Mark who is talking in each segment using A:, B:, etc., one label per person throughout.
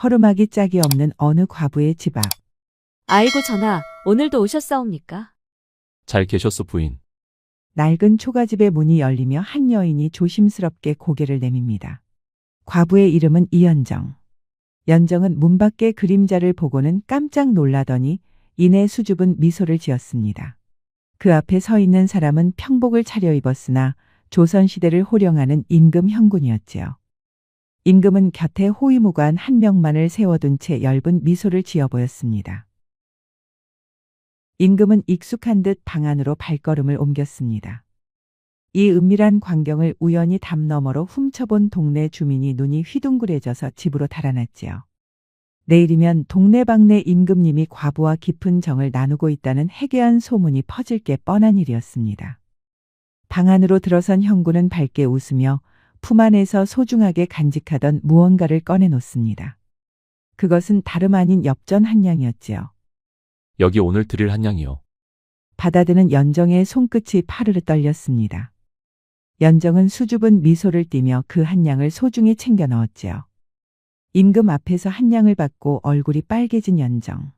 A: 허름하기 짝이 없는 어느 과부의 집 앞.
B: 아이고 전하, 오늘도 오셨사옵니까?
C: 잘 계셨소, 부인.
A: 낡은 초가집의 문이 열리며 한 여인이 조심스럽게 고개를 내밉니다. 과부의 이름은 이연정. 연정은 문 밖의 그림자를 보고는 깜짝 놀라더니 이내 수줍은 미소를 지었습니다. 그 앞에 서 있는 사람은 평복을 차려입었으나 조선시대를 호령하는 임금 형군이었지요. 임금은 곁에 호위무관 한 명만을 세워둔 채 엷은 미소를 지어 보였습니다. 임금은 익숙한 듯 방 안으로 발걸음을 옮겼습니다. 이 은밀한 광경을 우연히 담 너머로 훔쳐본 동네 주민이 눈이 휘둥그레져서 집으로 달아났지요. 내일이면 동네방네 임금님이 과부와 깊은 정을 나누고 있다는 해괴한 소문이 퍼질 게 뻔한 일이었습니다. 방 안으로 들어선 형군은 밝게 웃으며 품 안에서 소중하게 간직하던 무언가를 꺼내놓습니다. 그것은 다름 아닌 엽전 한 양이었지요.
C: 여기 오늘 드릴 한양이요.
A: 받아드는 연정의 손끝이 파르르 떨렸습니다. 연정은 수줍은 미소를 띠며 그 한 양을 소중히 챙겨 넣었지요. 임금 앞에서 한 양을 받고 얼굴이 빨개진 연정.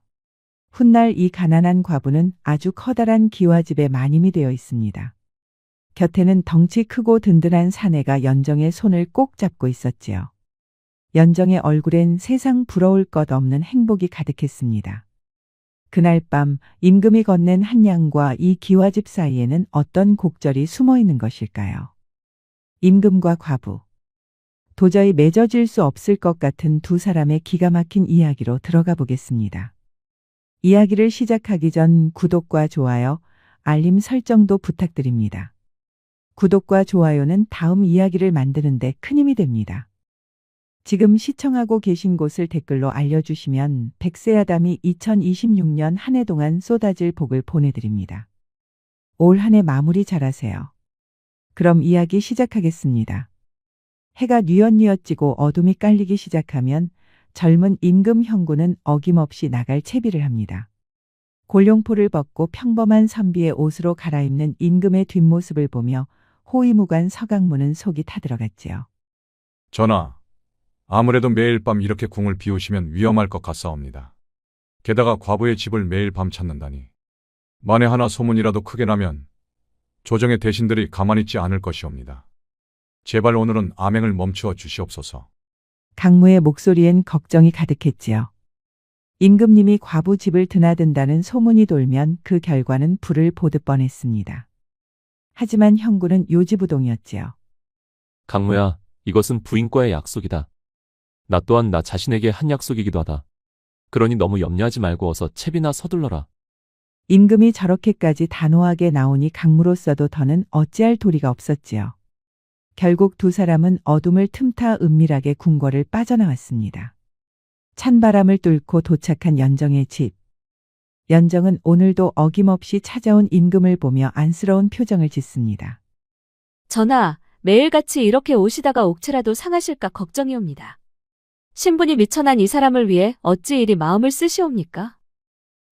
A: 훗날 이 가난한 과부는 아주 커다란 기와집의 마님이 되어 있습니다. 곁에는 덩치 크고 든든한 사내가 연정의 손을 꼭 잡고 있었지요. 연정의 얼굴엔 세상 부러울 것 없는 행복이 가득했습니다. 그날 밤 임금이 건넨 한 양과 이 기와집 사이에는 어떤 곡절이 숨어 있는 것일까요? 임금과 과부. 도저히 맺어질 수 없을 것 같은 두 사람의 기가 막힌 이야기로 들어가 보겠습니다. 이야기를 시작하기 전 구독과 좋아요, 알림 설정도 부탁드립니다. 구독과 좋아요는 다음 이야기를 만드는데 큰 힘이 됩니다. 지금 시청하고 계신 곳을 댓글로 알려주시면 백세아담이 2026년 한 해 동안 쏟아질 복을 보내드립니다. 올 한 해 마무리 잘하세요. 그럼 이야기 시작하겠습니다. 해가 뉘엿뉘엿 지고 어둠이 깔리기 시작하면 젊은 임금 형군은 어김없이 나갈 채비를 합니다. 골룡포를 벗고 평범한 선비의 옷으로 갈아입는 임금의 뒷모습을 보며 호위무관 서강문은 속이 타들어갔지요.
D: 전하, 아무래도 매일 밤 이렇게 궁을 비우시면 위험할 것 같사옵니다. 게다가 과부의 집을 매일 밤 찾는다니. 만에 하나 소문이라도 크게 나면 조정의 대신들이 가만히 있지 않을 것이옵니다. 제발 오늘은 암행을 멈추어 주시옵소서.
A: 강무의 목소리엔 걱정이 가득했지요. 임금님이 과부 집을 드나든다는 소문이 돌면 그 결과는 불을 보듯 뻔했습니다. 하지만 형군은 요지부동이었지요.
C: 강무야, 이것은 부인과의 약속이다. 나 또한 나 자신에게 한 약속이기도 하다. 그러니 너무 염려하지 말고 어서 채비나 서둘러라.
A: 임금이 저렇게까지 단호하게 나오니 강무로서도 더는 어찌할 도리가 없었지요. 결국 두 사람은 어둠을 틈타 은밀하게 궁궐을 빠져나왔습니다. 찬바람을 뚫고 도착한 연정의 집. 연정은 오늘도 어김없이 찾아온 임금을 보며 안쓰러운 표정을 짓습니다.
B: 전하, 매일같이 이렇게 오시다가 옥체라도 상하실까 걱정이옵니다. 신분이 미천한 이 사람을 위해 어찌 이리 마음을 쓰시옵니까?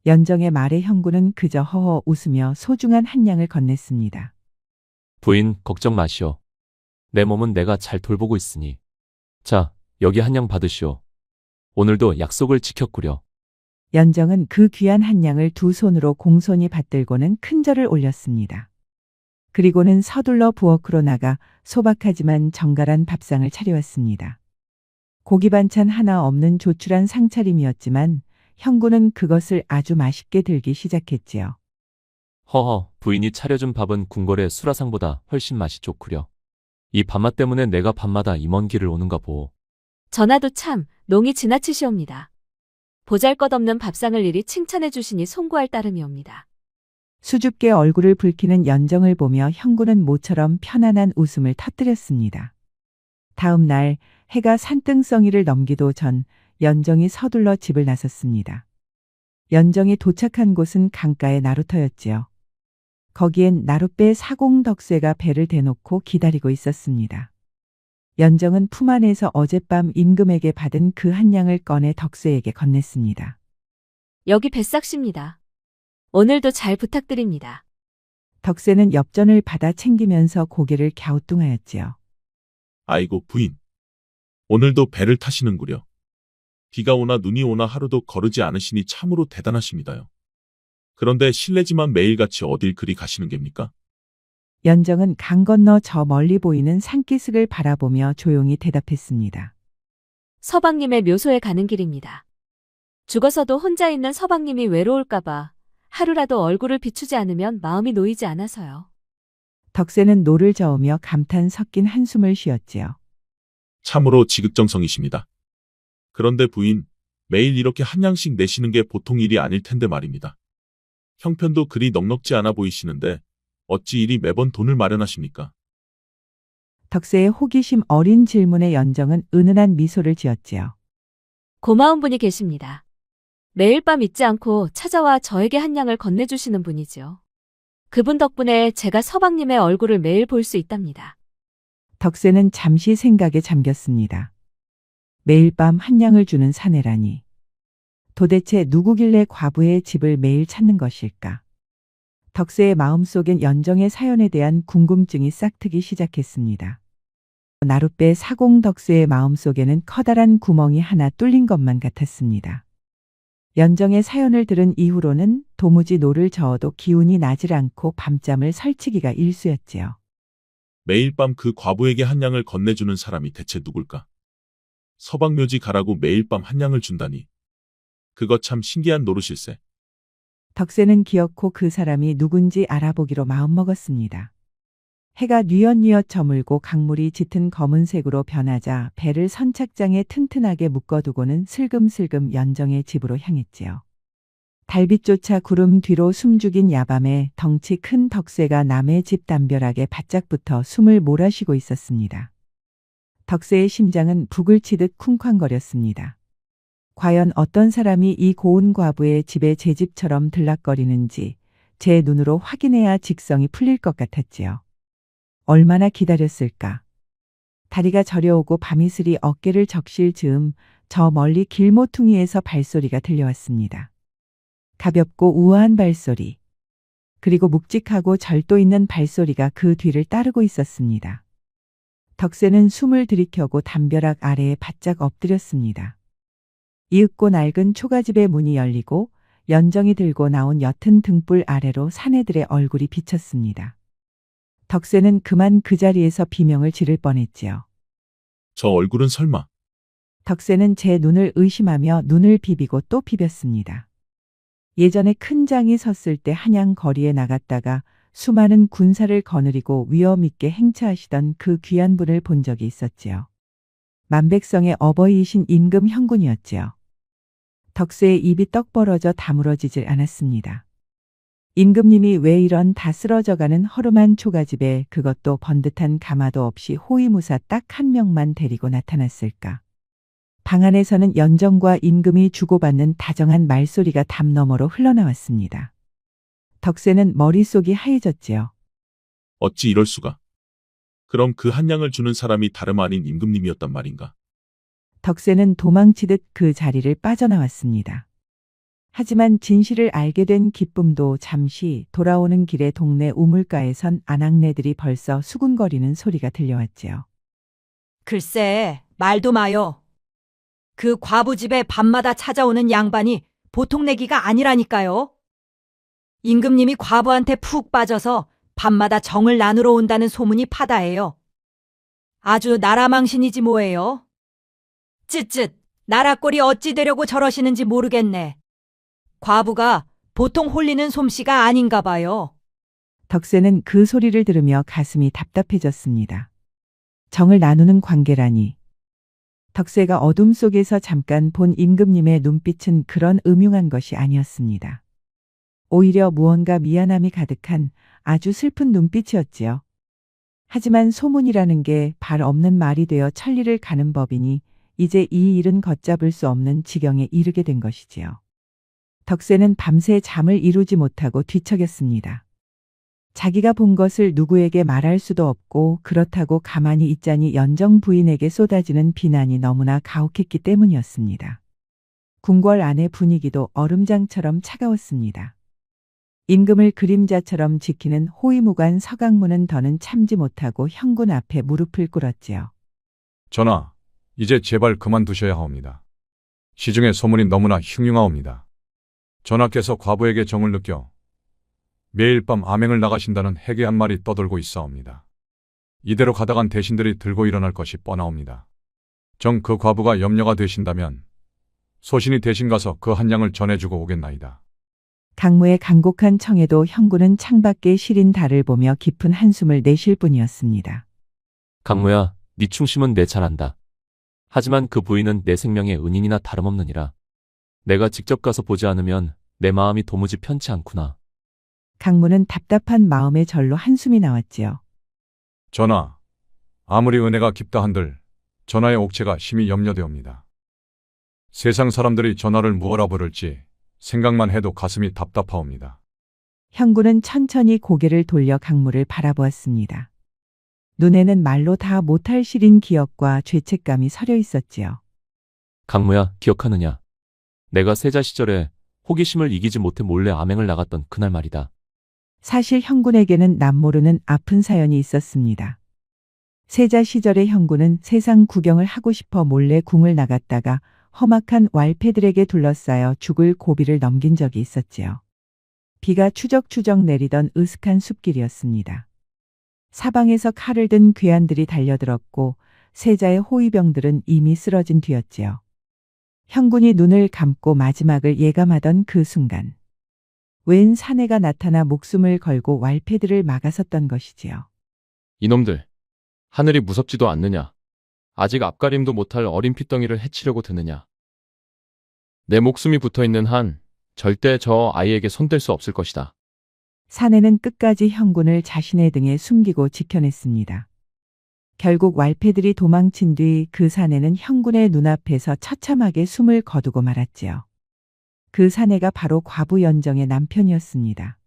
A: 연정의 말에 형군은 그저 허허 웃으며 소중한 한 양을 건넸습니다.
C: 부인, 걱정 마시오. 내 몸은 내가 잘 돌보고 있으니. 자, 여기 한양 받으시오. 오늘도 약속을 지켰구려.
A: 연정은 그 귀한 한 양을 두 손으로 공손히 받들고는 큰 절을 올렸습니다. 그리고는 서둘러 부엌으로 나가 소박하지만 정갈한 밥상을 차려왔습니다. 고기 반찬 하나 없는 조촐한 상차림이었지만 형군은 그것을 아주 맛있게 들기 시작했지요.
C: 허허, 부인이 차려준 밥은 궁궐의 수라상보다 훨씬 맛이 좋구려. 이 밥맛 때문에 내가 밤마다 이 먼 길을 오는가 보오.
B: 전하도 참 농이 지나치시옵니다. 보잘것없는 밥상을 이리 칭찬해 주시니 송구할 따름이옵니다.
A: 수줍게 얼굴을 붉히는 연정을 보며 형군은 모처럼 편안한 웃음을 터뜨렸습니다. 다음 날 해가 산등성이를 넘기도 전 연정이 서둘러 집을 나섰습니다. 연정이 도착한 곳은 강가의 나루터였지요. 거기엔 나룻배 사공덕쇠가 배를 대놓고 기다리고 있었습니다. 연정은 품 안에서 어젯밤 임금에게 받은 그 한 양을 꺼내 덕쇠에게 건넸습니다.
B: 여기 뱃삭시입니다. 오늘도 잘 부탁드립니다.
A: 덕쇠는 엽전을 받아 챙기면서 고개를 갸우뚱하였지요.
E: 아이고 부인, 오늘도 배를 타시는구려. 비가 오나 눈이 오나 하루도 거르지 않으시니 참으로 대단하십니다요. 그런데 실례지만 매일같이 어딜 그리 가시는 겁니까?
A: 연정은 강 건너 저 멀리 보이는 산기슭을 바라보며 조용히 대답했습니다.
B: 서방님의 묘소에 가는 길입니다. 죽어서도 혼자 있는 서방님이 외로울까봐 하루라도 얼굴을 비추지 않으면 마음이 놓이지 않아서요.
A: 덕세는 노를 저으며 감탄 섞인 한숨을 쉬었지요.
E: 참으로 지극정성이십니다. 그런데 부인, 매일 이렇게 한 양씩 내시는 게 보통 일이 아닐 텐데 말입니다. 형편도 그리 넉넉지 않아 보이시는데 어찌 이리 매번 돈을 마련하십니까?
A: 덕세의 호기심 어린 질문에 연정은 은은한 미소를 지었지요.
B: 고마운 분이 계십니다. 매일 밤 잊지 않고 찾아와 저에게 한 양을 건네주시는 분이지요. 그분 덕분에 제가 서방님의 얼굴을 매일 볼 수 있답니다.
A: 덕세는 잠시 생각에 잠겼습니다. 매일 밤 한 양을 주는 사내라니. 도대체 누구길래 과부의 집을 매일 찾는 것일까? 덕세의 마음속엔 연정의 사연에 대한 궁금증이 싹트기 시작했습니다. 나룻배 사공 덕세의 마음속에는 커다란 구멍이 하나 뚫린 것만 같았습니다. 연정의 사연을 들은 이후로는 도무지 노를 저어도 기운이 나질 않고 밤잠을 설치기가 일쑤였지요.
E: 매일 밤 그 과부에게 한 양을 건네주는 사람이 대체 누굴까? 서방묘지 가라고 매일 밤 한 양을 준다니. 그거 참 신기한 노릇일세.
A: 덕세는 기어코 그 사람이 누군지 알아보기로 마음먹었습니다. 해가 뉘엿뉘엿 저물고 강물이 짙은 검은색으로 변하자 배를 선착장에 튼튼하게 묶어두고는 슬금슬금 연정의 집으로 향했지요. 달빛조차 구름 뒤로 숨죽인 야밤에 덩치 큰 덕세가 남의 집 담벼락에 바짝 붙어 숨을 몰아쉬고 있었습니다. 덕세의 심장은 북을 치듯 쿵쾅거렸습니다. 과연 어떤 사람이 이 고운 과부의 집에 제 집처럼 들락거리는지 제 눈으로 확인해야 직성이 풀릴 것 같았지요. 얼마나 기다렸을까. 다리가 저려오고 밤이슬이 어깨를 적실 즈음 저 멀리 길모퉁이에서 발소리가 들려왔습니다. 가볍고 우아한 발소리. 그리고 묵직하고 절도 있는 발소리가 그 뒤를 따르고 있었습니다. 덕세는 숨을 들이켜고 담벼락 아래에 바짝 엎드렸습니다. 이윽고 낡은 초가집의 문이 열리고 연정이 들고 나온 옅은 등불 아래로 사내들의 얼굴이 비쳤습니다. 덕세는 그만 그 자리에서 비명을 지를 뻔했지요.
E: 저 얼굴은 설마.
A: 덕세는 제 눈을 의심하며 눈을 비비고 또 비볐습니다. 예전에 큰 장이 섰을 때 한양 거리에 나갔다가 수많은 군사를 거느리고 위엄 있게 행차하시던 그 귀한 분을 본 적이 있었지요. 만백성의 어버이이신 임금 형군이었지요. 덕세의 입이 떡 벌어져 다물어지질 않았습니다. 임금님이 왜 이런 다 쓰러져가는 허름한 초가집에 그것도 번듯한 가마도 없이 호위무사 딱 한 명만 데리고 나타났을까? 방 안에서는 연정과 임금이 주고받는 다정한 말소리가 담 너머로 흘러나왔습니다. 덕세는 머릿속이 하얘졌지요.
E: 어찌 이럴 수가. 그럼 그 한 양을 주는 사람이 다름 아닌 임금님이었단 말인가?
A: 덕세는 도망치듯 그 자리를 빠져나왔습니다. 하지만 진실을 알게 된 기쁨도 잠시 돌아오는 길에 동네 우물가에선 아낙네들이 벌써 수군거리는 소리가 들려왔지요.
F: 글쎄, 말도 마요. 그 과부 집에 밤마다 찾아오는 양반이 보통 내기가 아니라니까요. 임금님이 과부한테 푹 빠져서 밤마다 정을 나누러 온다는 소문이 파다해요. 아주 나라망신이지 뭐예요. 쯧쯧, 나라 꼴이 어찌 되려고 저러시는지 모르겠네. 과부가 보통 홀리는 솜씨가 아닌가 봐요.
A: 덕세는 그 소리를 들으며 가슴이 답답해졌습니다. 정을 나누는 관계라니. 덕세가 어둠 속에서 잠깐 본 임금님의 눈빛은 그런 음흉한 것이 아니었습니다. 오히려 무언가 미안함이 가득한 아주 슬픈 눈빛이었지요. 하지만 소문이라는 게 발 없는 말이 되어 천리를 가는 법이니 이제 이 일은 걷잡을 수 없는 지경에 이르게 된 것이지요. 덕세는 밤새 잠을 이루지 못하고 뒤척였습니다. 자기가 본 것을 누구에게 말할 수도 없고 그렇다고 가만히 있자니 연정 부인에게 쏟아지는 비난이 너무나 가혹했기 때문이었습니다. 궁궐 안의 분위기도 얼음장처럼 차가웠습니다. 임금을 그림자처럼 지키는 호위무관 서강문은 더는 참지 못하고 형군 앞에 무릎을 꿇었지요.
D: 전하, 이제 제발 그만두셔야 하옵니다. 시중의 소문이 너무나 흉흉하옵니다. 전하께서 과부에게 정을 느껴 매일 밤 암행을 나가신다는 해괴 한 말이 떠돌고 있사옵니다. 이대로 가다간 대신들이 들고 일어날 것이 뻔하옵니다. 정 그 과부가 염려가 되신다면 소신이 대신 가서 그 한량을 전해주고 오겠나이다.
A: 강무의 간곡한 청에도 형군은 창밖에 시린 달을 보며 깊은 한숨을 내쉴 뿐이었습니다.
C: 강무야, 네 충심은 내 잘 안다. 하지만 그 부인은 내 생명의 은인이나 다름없느니라. 내가 직접 가서 보지 않으면 내 마음이 도무지 편치 않구나.
A: 강무는 답답한 마음에 절로 한숨이 나왔지요.
D: 전하, 아무리 은혜가 깊다 한들 전하의 옥체가 심히 염려되옵니다. 세상 사람들이 전하를 무엇라 부를지 생각만 해도 가슴이 답답하옵니다.
A: 형군은 천천히 고개를 돌려 강무를 바라보았습니다. 눈에는 말로 다 못할 시린 기억과 죄책감이 서려 있었지요.
C: 강무야, 기억하느냐? 내가 세자 시절에 호기심을 이기지 못해 몰래 암행을 나갔던 그날 말이다.
A: 사실 형군에게는 남모르는 아픈 사연이 있었습니다. 세자 시절의 형군은 세상 구경을 하고 싶어 몰래 궁을 나갔다가 험악한 왈패들에게 둘러싸여 죽을 고비를 넘긴 적이 있었지요. 비가 추적추적 내리던 으슥한 숲길이었습니다. 사방에서 칼을 든 괴한들이 달려들었고 세자의 호위병들은 이미 쓰러진 뒤였지요. 형군이 눈을 감고 마지막을 예감하던 그 순간 웬 사내가 나타나 목숨을 걸고 왈패들을 막아섰던 것이지요.
G: 이놈들, 하늘이 무섭지도 않느냐? 아직 앞가림도 못할 어린 피덩이를 해치려고 드느냐? 내 목숨이 붙어있는 한 절대 저 아이에게 손댈 수 없을 것이다.
A: 사내는 끝까지 형군을 자신의 등에 숨기고 지켜냈습니다. 결국 왈패들이 도망친 뒤 그 사내는 형군의 눈앞에서 처참하게 숨을 거두고 말았지요. 그 사내가 바로 과부 연정의 남편이었습니다.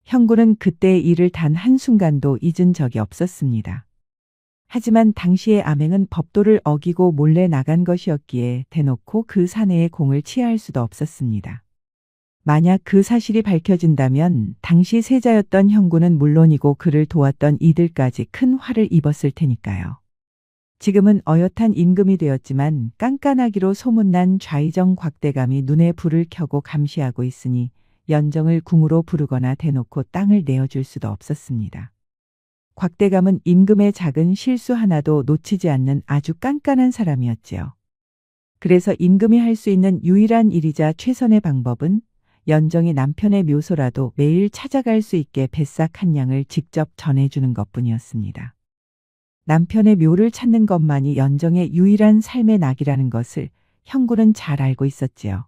A: 형군은 그때의 일을 단 한순간도 잊은 적이 없었습니다. 하지만 당시의 암행은 법도를 어기고 몰래 나간 것이었기에 대놓고 그 사내의 공을 치하할 수도 없었습니다. 만약 그 사실이 밝혀진다면 당시 세자였던 형군은 물론이고 그를 도왔던 이들까지 큰 화를 입었을 테니까요. 지금은 어엿한 임금이 되었지만 깐깐하기로 소문난 좌의정 곽대감이 눈에 불을 켜고 감시하고 있으니 연정을 궁으로 부르거나 대놓고 땅을 내어줄 수도 없었습니다. 곽대감은 임금의 작은 실수 하나도 놓치지 않는 아주 깐깐한 사람이었지요. 그래서 임금이 할 수 있는 유일한 일이자 최선의 방법은 연정이 남편의 묘소라도 매일 찾아갈 수 있게 뱃삭 한 양을 직접 전해주는 것뿐이었습니다. 남편의 묘를 찾는 것만이 연정의 유일한 삶의 낙이라는 것을 형군은 잘 알고 있었지요.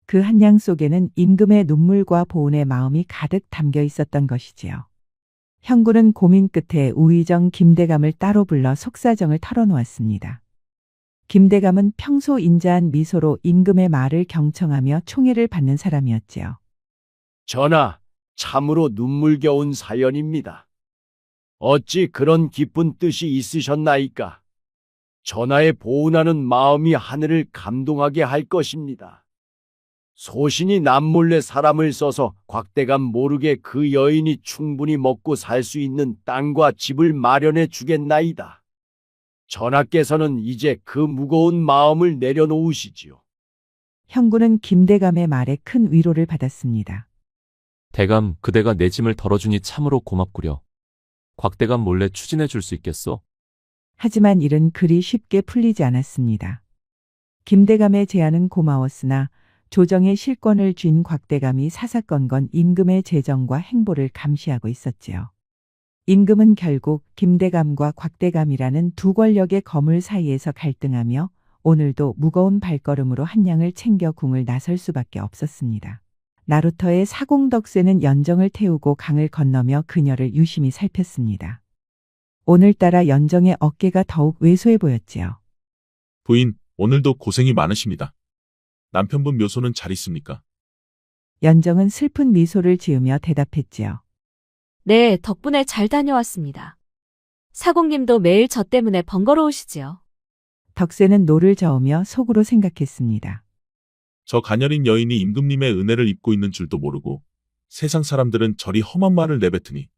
A: 그 한 양 속에는 임금의 눈물과 보은의 마음이 가득 담겨 있었던 것이지요. 형군은 고민 끝에 우의정 김대감을 따로 불러 속사정을 털어놓았습니다. 김대감은 평소 인자한 미소로 임금의 말을 경청하며 총애를 받는 사람이었지요.
H: 전하, 참으로 눈물겨운 사연입니다. 어찌 그런 깊은 뜻이 있으셨나이까? 전하의 보은하는 마음이 하늘을 감동하게 할 것입니다. 소신이 남몰래 사람을 써서 곽대감 모르게 그 여인이 충분히 먹고 살 수 있는 땅과 집을 마련해 주겠나이다. 전하께서는 이제 그 무거운 마음을 내려놓으시지요.
A: 형군은 김대감의 말에 큰 위로를 받았습니다.
C: 대감, 그대가 내 짐을 덜어주니 참으로 고맙구려. 곽대감 몰래 추진해 줄 수 있겠소?
A: 하지만 일은 그리 쉽게 풀리지 않았습니다. 김대감의 제안은 고마웠으나 조정의 실권을 쥔 곽대감이 사사건건 임금의 재정과 행보를 감시하고 있었지요. 임금은 결국 김대감과 곽대감이라는 두 권력의 거물 사이에서 갈등하며 오늘도 무거운 발걸음으로 한 양을 챙겨 궁을 나설 수밖에 없었습니다. 나루터의 사공덕쇠는 연정을 태우고 강을 건너며 그녀를 유심히 살폈습니다. 오늘따라 연정의 어깨가 더욱 왜소해 보였지요.
E: 부인, 오늘도 고생이 많으십니다. 남편분 묘소는 잘 있습니까?
A: 연정은 슬픈 미소를 지으며 대답했지요.
B: 네, 덕분에 잘 다녀왔습니다. 사공님도 매일 저 때문에 번거로우시지요.
A: 덕세는 노를 저으며 속으로 생각했습니다.
E: 저 가녀린 여인이 임금님의 은혜를 입고 있는 줄도 모르고 세상 사람들은 저리 험한 말을 내뱉으니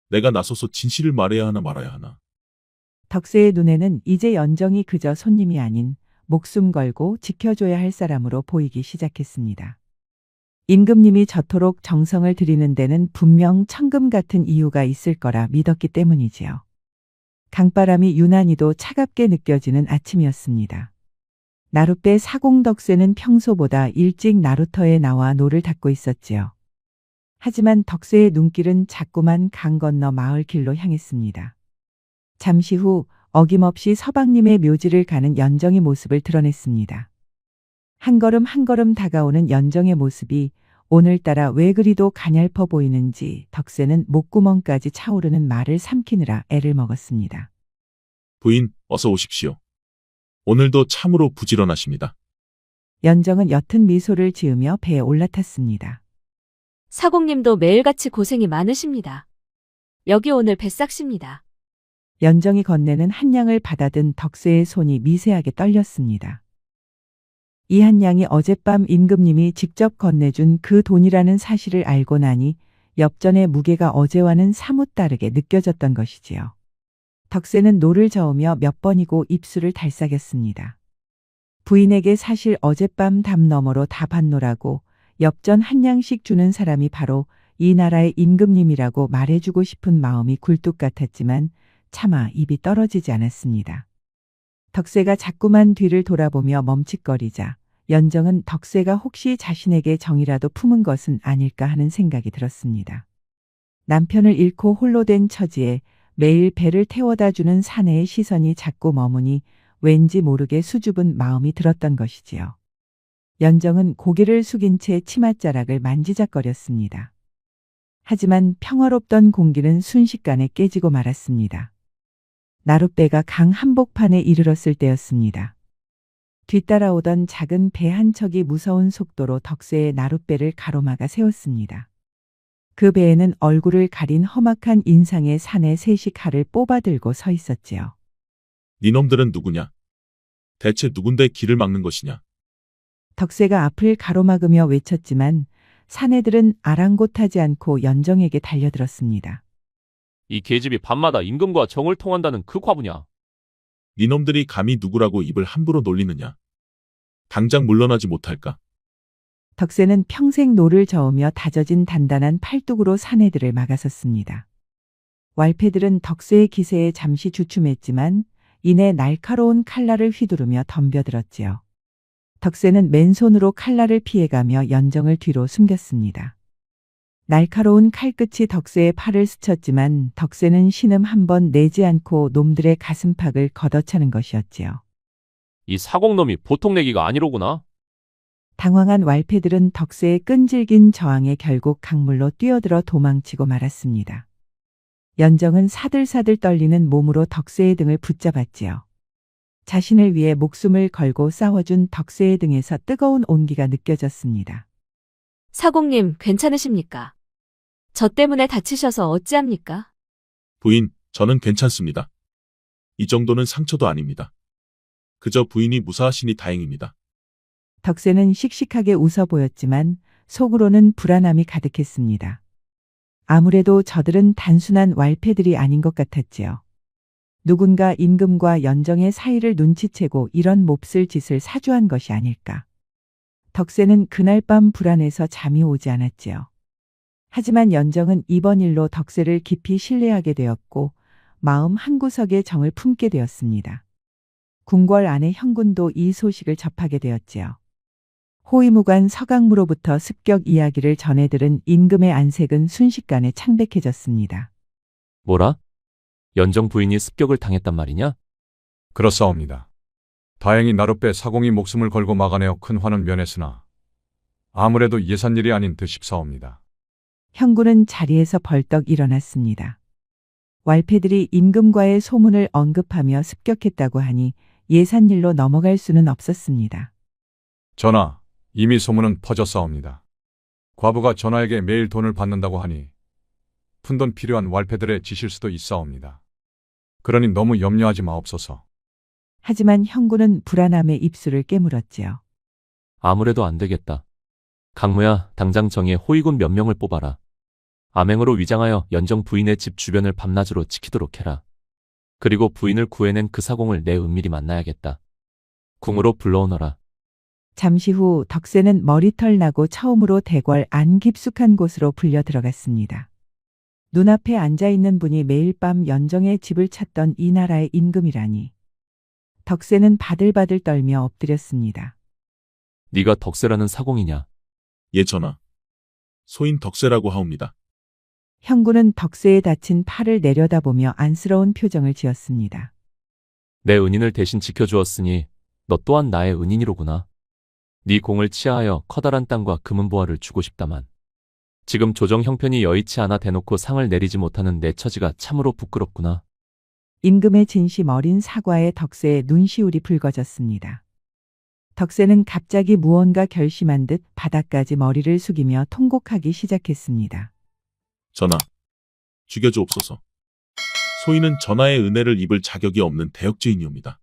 E: 내가 나서서 진실을 말해야 하나 말아야 하나.
A: 덕세의 눈에는 이제 연정이 그저 손님이 아닌 목숨 걸고 지켜줘야 할 사람으로 보이기 시작했습니다. 임금님이 저토록 정성을 들이는 데는 분명 천금 같은 이유가 있을 거라 믿었기 때문이지요. 강바람이 유난히도 차갑게 느껴지는 아침이었습니다. 나룻배 사공덕쇠는 평소보다 일찍 나루터에 나와 노를 닦고 있었지요. 하지만 덕쇠의 눈길은 자꾸만 강 건너 마을 길로 향했습니다. 잠시 후 어김없이 서방님의 묘지를 가는 연정의 모습을 드러냈습니다. 한 걸음 한 걸음 다가오는 연정의 모습이 오늘따라 왜 그리도 가냘퍼 보이는지 덕쇠는 목구멍까지 차오르는 말을 삼키느라 애를 먹었습니다.
E: 부인, 어서 오십시오. 오늘도 참으로 부지런하십니다.
A: 연정은 옅은 미소를 지으며 배에 올라탔습니다.
B: 사공님도 매일같이 고생이 많으십니다. 여기 오늘 뱃삭십니다.
A: 연정이 건네는 한 양을 받아든 덕쇠의 손이 미세하게 떨렸습니다. 이 한 양이 어젯밤 임금님이 직접 건네준 그 돈이라는 사실을 알고 나니 엽전의 무게가 어제와는 사뭇 다르게 느껴졌던 것이지요. 덕쇠는 노를 저으며 몇 번이고 입술을 달싹였습니다. 부인에게 사실 어젯밤 담 너머로 다 받노라고 엽전 한 양씩 주는 사람이 바로 이 나라의 임금님이라고 말해주고 싶은 마음이 굴뚝 같았지만 차마 입이 떨어지지 않았습니다. 덕쇠가 자꾸만 뒤를 돌아보며 멈칫거리자 연정은 덕쇠가 혹시 자신에게 정이라도 품은 것은 아닐까 하는 생각이 들었습니다. 남편을 잃고 홀로 된 처지에 매일 배를 태워다 주는 사내의 시선이 자꾸 머무니 왠지 모르게 수줍은 마음이 들었던 것이지요. 연정은 고개를 숙인 채 치맛자락을 만지작거렸습니다. 하지만 평화롭던 공기는 순식간에 깨지고 말았습니다. 나룻배가 강 한복판에 이르렀을 때였습니다. 뒤따라오던 작은 배 한 척이 무서운 속도로 덕쇠의 나룻배를 가로막아 세웠습니다. 그 배에는 얼굴을 가린 험악한 인상의 사내 셋이 칼을 뽑아들고 서 있었지요.
E: 니놈들은 누구냐? 대체 누군데 길을 막는 것이냐?
A: 덕쇠가 앞을 가로막으며 외쳤지만 사내들은 아랑곳하지 않고 연정에게 달려들었습니다.
C: 이 계집이 밤마다 임금과 정을 통한다는 그 과부냐?
E: 니놈들이 감히 누구라고 입을 함부로 놀리느냐? 당장 물러나지 못할까?
A: 덕쇠는 평생 노를 저으며 다져진 단단한 팔뚝으로 사내들을 막아섰습니다. 왈패들은 덕쇠의 기세에 잠시 주춤했지만 이내 날카로운 칼날을 휘두르며 덤벼들었지요. 덕쇠는 맨손으로 칼날을 피해가며 연정을 뒤로 숨겼습니다. 날카로운 칼끝이 덕쇠의 팔을 스쳤지만 덕쇠는 신음 한 번 내지 않고 놈들의 가슴팍을 걷어차는 것이었지요.
C: 이 사공놈이 보통 내기가 아니로구나.
A: 당황한 왈패들은 덕쇠의 끈질긴 저항에 결국 강물로 뛰어들어 도망치고 말았습니다. 연정은 사들사들 떨리는 몸으로 덕쇠의 등을 붙잡았지요. 자신을 위해 목숨을 걸고 싸워준 덕쇠의 등에서 뜨거운 온기가 느껴졌습니다.
B: 사공님, 괜찮으십니까? 저 때문에 다치셔서 어찌합니까?
E: 부인, 저는 괜찮습니다. 이 정도는 상처도 아닙니다. 그저 부인이 무사하시니 다행입니다.
A: 덕쇠는 씩씩하게 웃어 보였지만 속으로는 불안함이 가득했습니다. 아무래도 저들은 단순한 왈패들이 아닌 것 같았지요. 누군가 임금과 연정의 사이를 눈치채고 이런 몹쓸 짓을 사주한 것이 아닐까. 덕쇠는 그날 밤 불안해서 잠이 오지 않았지요. 하지만 연정은 이번 일로 덕쇠를 깊이 신뢰하게 되었고 마음 한구석에 정을 품게 되었습니다. 궁궐 안의 형군도 이 소식을 접하게 되었지요. 호위무관 서강무로부터 습격 이야기를 전해 들은 임금의 안색은 순식간에 창백해졌습니다.
C: 뭐라? 연정 부인이 습격을 당했단 말이냐?
D: 그렇사옵니다. 다행히 나룻배 사공이 목숨을 걸고 막아내어 큰 화는 면했으나 아무래도 예산일이 아닌 듯 싶사옵니다.
A: 형군은 자리에서 벌떡 일어났습니다. 왈패들이 임금과의 소문을 언급하며 습격했다고 하니 예산일로 넘어갈 수는 없었습니다.
D: 전하, 이미 소문은 퍼졌사옵니다. 과부가 전하에게 매일 돈을 받는다고 하니 푼돈 필요한 왈패들의 짓일 수도 있사옵니다. 그러니 너무 염려하지 마옵소서.
A: 하지만 형군은 불안함에 입술을 깨물었지요.
C: 아무래도 안 되겠다. 강무야, 당장 정에 호위군 몇 명을 뽑아라. 암행으로 위장하여 연정 부인의 집 주변을 밤낮으로 지키도록 해라. 그리고 부인을 구해낸 그 사공을 내 은밀히 만나야겠다. 궁으로 불러오너라.
A: 잠시 후 덕세는 머리털 나고 처음으로 대궐 안 깊숙한 곳으로 불려 들어갔습니다. 눈앞에 앉아 있는 분이 매일 밤 연정의 집을 찾던 이 나라의 임금이라니. 덕세는 바들바들 떨며 엎드렸습니다.
C: 네가 덕세라는 사공이냐?
E: 예, 전하. 소인 덕세라고 하옵니다.
A: 형군은 덕세의 다친 팔을 내려다보며 안쓰러운 표정을 지었습니다.
C: 내 은인을 대신 지켜주었으니 너 또한 나의 은인이로구나. 네 공을 치하하여 커다란 땅과 금은보화를 주고 싶다만 지금 조정 형편이 여의치 않아 대놓고 상을 내리지 못하는 내 처지가 참으로 부끄럽구나.
A: 임금의 진심 어린 사과에 덕세의 눈시울이 붉어졌습니다. 덕세는 갑자기 무언가 결심한 듯 바닥까지 머리를 숙이며 통곡하기 시작했습니다.
E: 전하, 죽여주옵소서. 소인은 전하의 은혜를 입을 자격이 없는 대역죄인이옵니다.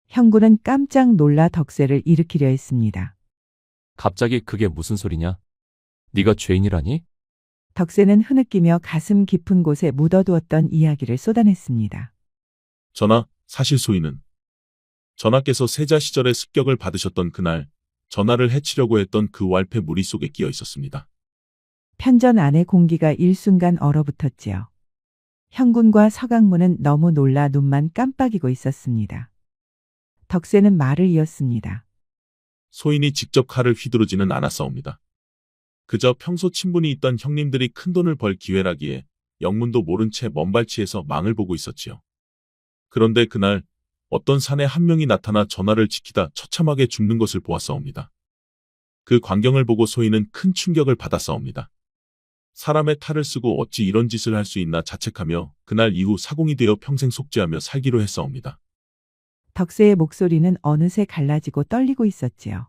A: 형군은 깜짝 놀라 덕세를 일으키려 했습니다.
C: 갑자기 그게 무슨 소리냐? 네가 죄인이라니?
A: 덕세는 흐느끼며 가슴 깊은 곳에 묻어두었던 이야기를 쏟아냈습니다.
E: 전하, 사실 소인은 전하께서 세자 시절에 습격을 받으셨던 그날 전하를 해치려고 했던 그 왈패 무리 속에 끼어 있었습니다.
A: 편전 안의 공기가 일순간 얼어붙었지요. 형군과 서강문은 너무 놀라 눈만 깜빡이고 있었습니다. 덕세는 말을 이었습니다.
E: 소인이 직접 칼을 휘두르지는 않았사옵니다. 그저 평소 친분이 있던 형님들이 큰돈을 벌 기회라기에 영문도 모른 채 먼발치에서 망을 보고 있었지요. 그런데 그날 어떤 사내 한 명이 나타나 전하를 지키다 처참하게 죽는 것을 보았사옵니다. 그 광경을 보고 소인은 큰 충격을 받았사옵니다. 사람의 탈을 쓰고 어찌 이런 짓을 할 수 있나 자책하며 그날 이후 사공이 되어 평생 속죄하며 살기로 했사옵니다.
A: 덕세의 목소리는 어느새 갈라지고 떨리고 있었지요.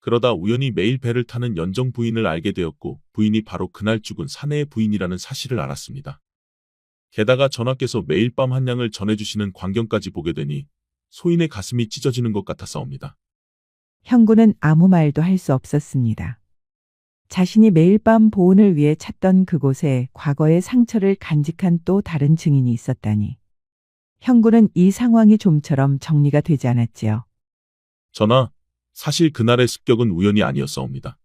E: 그러다 우연히 매일 배를 타는 연정 부인을 알게 되었고 부인이 바로 그날 죽은 사내의 부인이라는 사실을 알았습니다. 게다가 전하께서 매일 밤 한량을 전해주시는 광경까지 보게 되니 소인의 가슴이 찢어지는 것 같았사옵니다.
A: 형군은 아무 말도 할 수 없었습니다. 자신이 매일 밤 보온을 위해 찾던 그곳에 과거의 상처를 간직한 또 다른 증인이 있었다니. 형군은 이 상황이 좀처럼 정리가 되지 않았지요.
E: 전하, 사실 그날의 습격은 우연이 아니었사옵니다.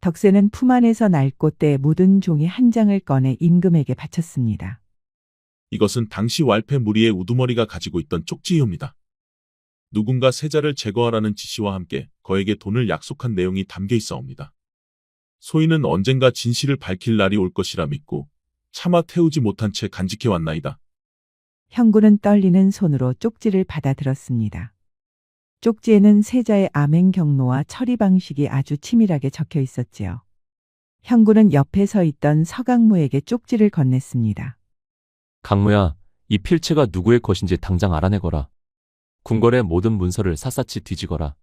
A: 덕세는 품 안에서 낡고 때 묻은 종이 한 장을 꺼내 임금에게 바쳤습니다.
E: 이것은 당시 왈패 무리의 우두머리가 가지고 있던 쪽지이옵니다. 누군가 세자를 제거하라는 지시와 함께 거에게 돈을 약속한 내용이 담겨 있사옵니다. 소인은 언젠가 진실을 밝힐 날이 올 것이라 믿고 차마 태우지 못한 채 간직해왔나이다.
A: 형군은 떨리는 손으로 쪽지를 받아들었습니다. 쪽지에는 세자의 암행 경로와 처리 방식이 아주 치밀하게 적혀 있었지요. 형군은 옆에 서 있던 서강무에게 쪽지를 건넸습니다.
C: 강무야, 이 필체가 누구의 것인지 당장 알아내거라. 궁궐의 모든 문서를 샅샅이 뒤지거라.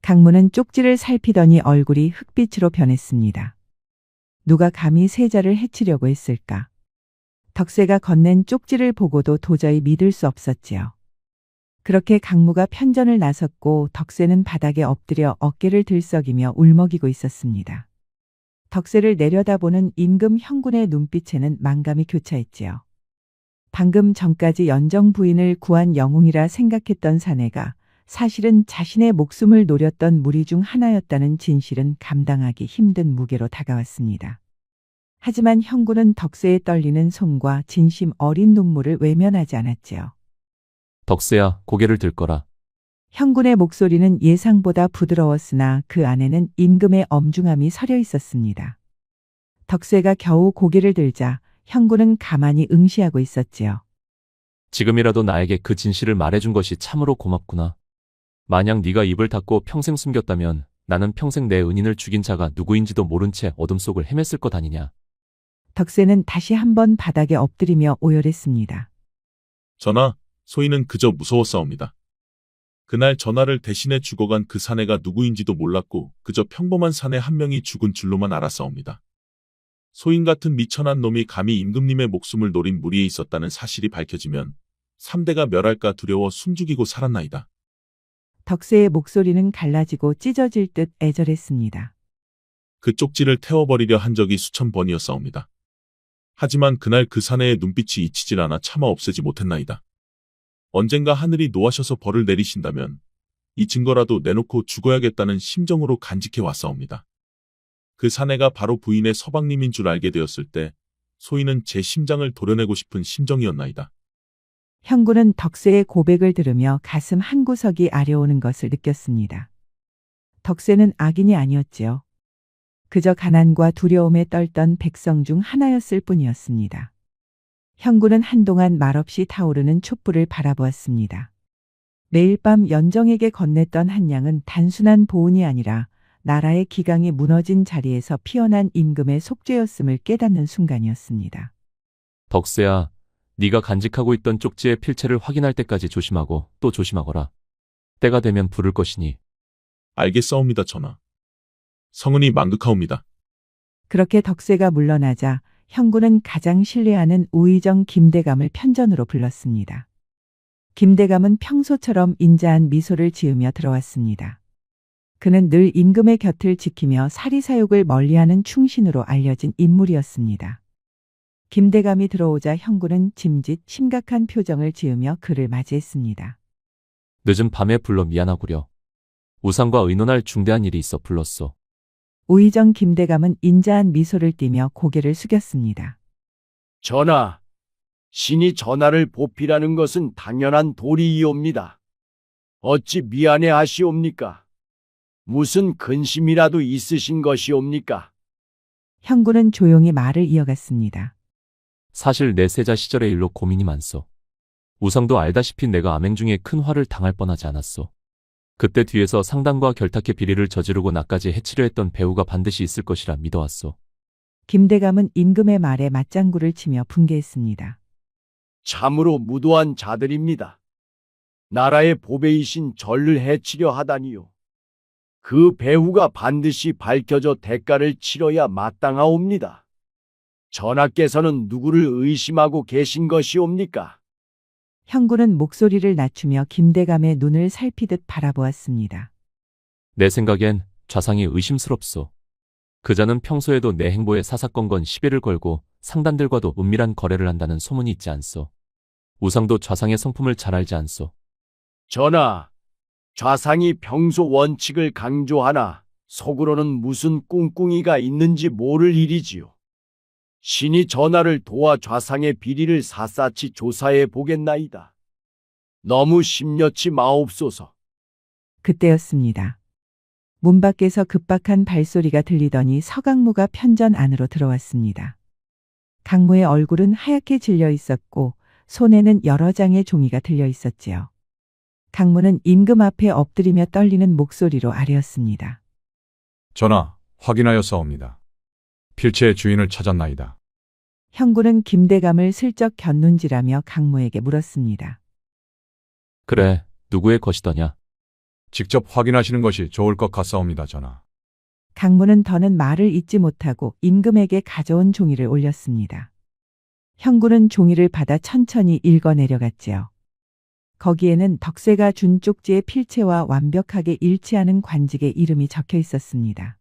A: 강무는 쪽지를 살피더니 얼굴이 흑빛으로 변했습니다. 누가 감히 세자를 해치려고 했을까? 덕세가 건넨 쪽지를 보고도 도저히 믿을 수 없었지요. 그렇게 강무가 편전을 나섰고 덕세는 바닥에 엎드려 어깨를 들썩이며 울먹이고 있었습니다. 덕세를 내려다보는 임금 형군의 눈빛에는 만감이 교차했지요. 방금 전까지 연정 부인을 구한 영웅이라 생각했던 사내가 사실은 자신의 목숨을 노렸던 무리 중 하나였다는 진실은 감당하기 힘든 무게로 다가왔습니다. 하지만 형군은 덕세의 떨리는 손과 진심 어린 눈물을 외면하지 않았지요.
C: 덕세야, 고개를 들거라.
A: 형군의 목소리는 예상보다 부드러웠으나 그 안에는 임금의 엄중함이 서려 있었습니다. 덕세가 겨우 고개를 들자 형군은 가만히 응시하고 있었지요.
C: 지금이라도 나에게 그 진실을 말해준 것이 참으로 고맙구나. 만약 네가 입을 닫고 평생 숨겼다면 나는 평생 내 은인을 죽인 자가 누구인지도 모른 채 어둠 속을 헤맸을 것 아니냐.
A: 덕세는 다시 한번 바닥에 엎드리며 오열했습니다.
E: 전하, 소인은 그저 무서웠사옵니다. 그날 전하를 대신해 죽어간 그 사내가 누구인지도 몰랐고 그저 평범한 사내 한 명이 죽은 줄로만 알았사옵니다. 소인 같은 미천한 놈이 감히 임금님의 목숨을 노린 무리에 있었다는 사실이 밝혀지면 3대가 멸할까 두려워 숨죽이고 살았나이다.
A: 덕세의 목소리는 갈라지고 찢어질 듯 애절했습니다.
E: 그 쪽지를 태워버리려 한 적이 수천 번이었사옵니다. 하지만 그날 그 사내의 눈빛이 잊히질 않아 차마 없애지 못했나이다. 언젠가 하늘이 노하셔서 벌을 내리신다면 이 증거라도 내놓고 죽어야겠다는 심정으로 간직해 왔사옵니다. 그 사내가 바로 부인의 서방님인 줄 알게 되었을 때 소인은 제 심장을 도려내고 싶은 심정이었나이다.
A: 형군은 덕세의 고백을 들으며 가슴 한구석이 아려오는 것을 느꼈습니다. 덕세는 악인이 아니었지요. 그저 가난과 두려움에 떨던 백성 중 하나였을 뿐이었습니다. 형군은 한동안 말없이 타오르는 촛불을 바라보았습니다. 매일 밤 연정에게 건넸던 한 양은 단순한 보은이 아니라 나라의 기강이 무너진 자리에서 피어난 임금의 속죄였음을 깨닫는 순간이었습니다.
C: 덕세야, 네가 간직하고 있던 쪽지의 필체를 확인할 때까지 조심하고 또 조심하거라. 때가 되면 부를 것이니.
E: 알겠사옵니다, 전하. 성은이 망극하옵니다.
A: 그렇게 덕세가 물러나자 형군은 가장 신뢰하는 우의정 김대감을 편전으로 불렀습니다. 김대감은 평소처럼 인자한 미소를 지으며 들어왔습니다. 그는 늘 임금의 곁을 지키며 사리사욕을 멀리하는 충신으로 알려진 인물이었습니다. 김대감이 들어오자 형군은 짐짓 심각한 표정을 지으며 그를 맞이했습니다.
C: 늦은 밤에 불러 미안하구려. 우상과 의논할 중대한 일이 있어 불렀소.
A: 우의정 김대감은 인자한 미소를 띠며 고개를 숙였습니다.
H: 전하, 신이 전하를 보필하는 것은 당연한 도리이옵니다. 어찌 미안해 하시옵니까? 무슨 근심이라도 있으신 것이옵니까?
A: 형군은 조용히 말을 이어갔습니다.
C: 사실 내 세자 시절의 일로 고민이 많소. 우상도 알다시피 내가 암행 중에 큰 화를 당할 뻔하지 않았소. 그때 뒤에서 상당과 결탁의 비리를 저지르고 나까지 해치려 했던 배우가 반드시 있을 것이라 믿어왔소.
A: 김대감은 임금의 말에 맞장구를 치며 분개했습니다.
H: 참으로 무도한 자들입니다. 나라의 보배이신 전를 해치려 하다니요. 그 배후가 반드시 밝혀져 대가를 치러야 마땅하옵니다. 전하께서는 누구를 의심하고 계신 것이옵니까?
A: 형군은 목소리를 낮추며 김대감의 눈을 살피듯 바라보았습니다.
C: 내 생각엔 좌상이 의심스럽소. 그자는 평소에도 내 행보에 사사건건 시비를 걸고 상단들과도 은밀한 거래를 한다는 소문이 있지 않소. 우상도 좌상의 성품을 잘 알지 않소.
H: 전하, 좌상이 평소 원칙을 강조하나 속으로는 무슨 꿍꿍이가 있는지 모를 일이지요. 신이 전하를 도와 좌상의 비리를 샅샅이 조사해 보겠나이다. 너무 심려치 마옵소서.
A: 그때였습니다. 문 밖에서 급박한 발소리가 들리더니 서강무가 편전 안으로 들어왔습니다. 강무의 얼굴은 하얗게 질려 있었고 손에는 여러 장의 종이가 들려 있었지요. 강무는 임금 앞에 엎드리며 떨리는 목소리로 아뢰었습니다.
D: 전하, 확인하였사옵니다. 필체의 주인을 찾았나이다.
A: 형군은 김대감을 슬쩍 곁눈질하며 강무에게 물었습니다.
C: 그래, 누구의 것이더냐?
D: 직접 확인하시는 것이 좋을 것 같사옵니다, 전하.
A: 강무는 더는 말을 잇지 못하고 임금에게 가져온 종이를 올렸습니다. 형군은 종이를 받아 천천히 읽어 내려갔지요. 거기에는 덕세가 준 쪽지의 필체와 완벽하게 일치하는 관직의 이름이 적혀 있었습니다.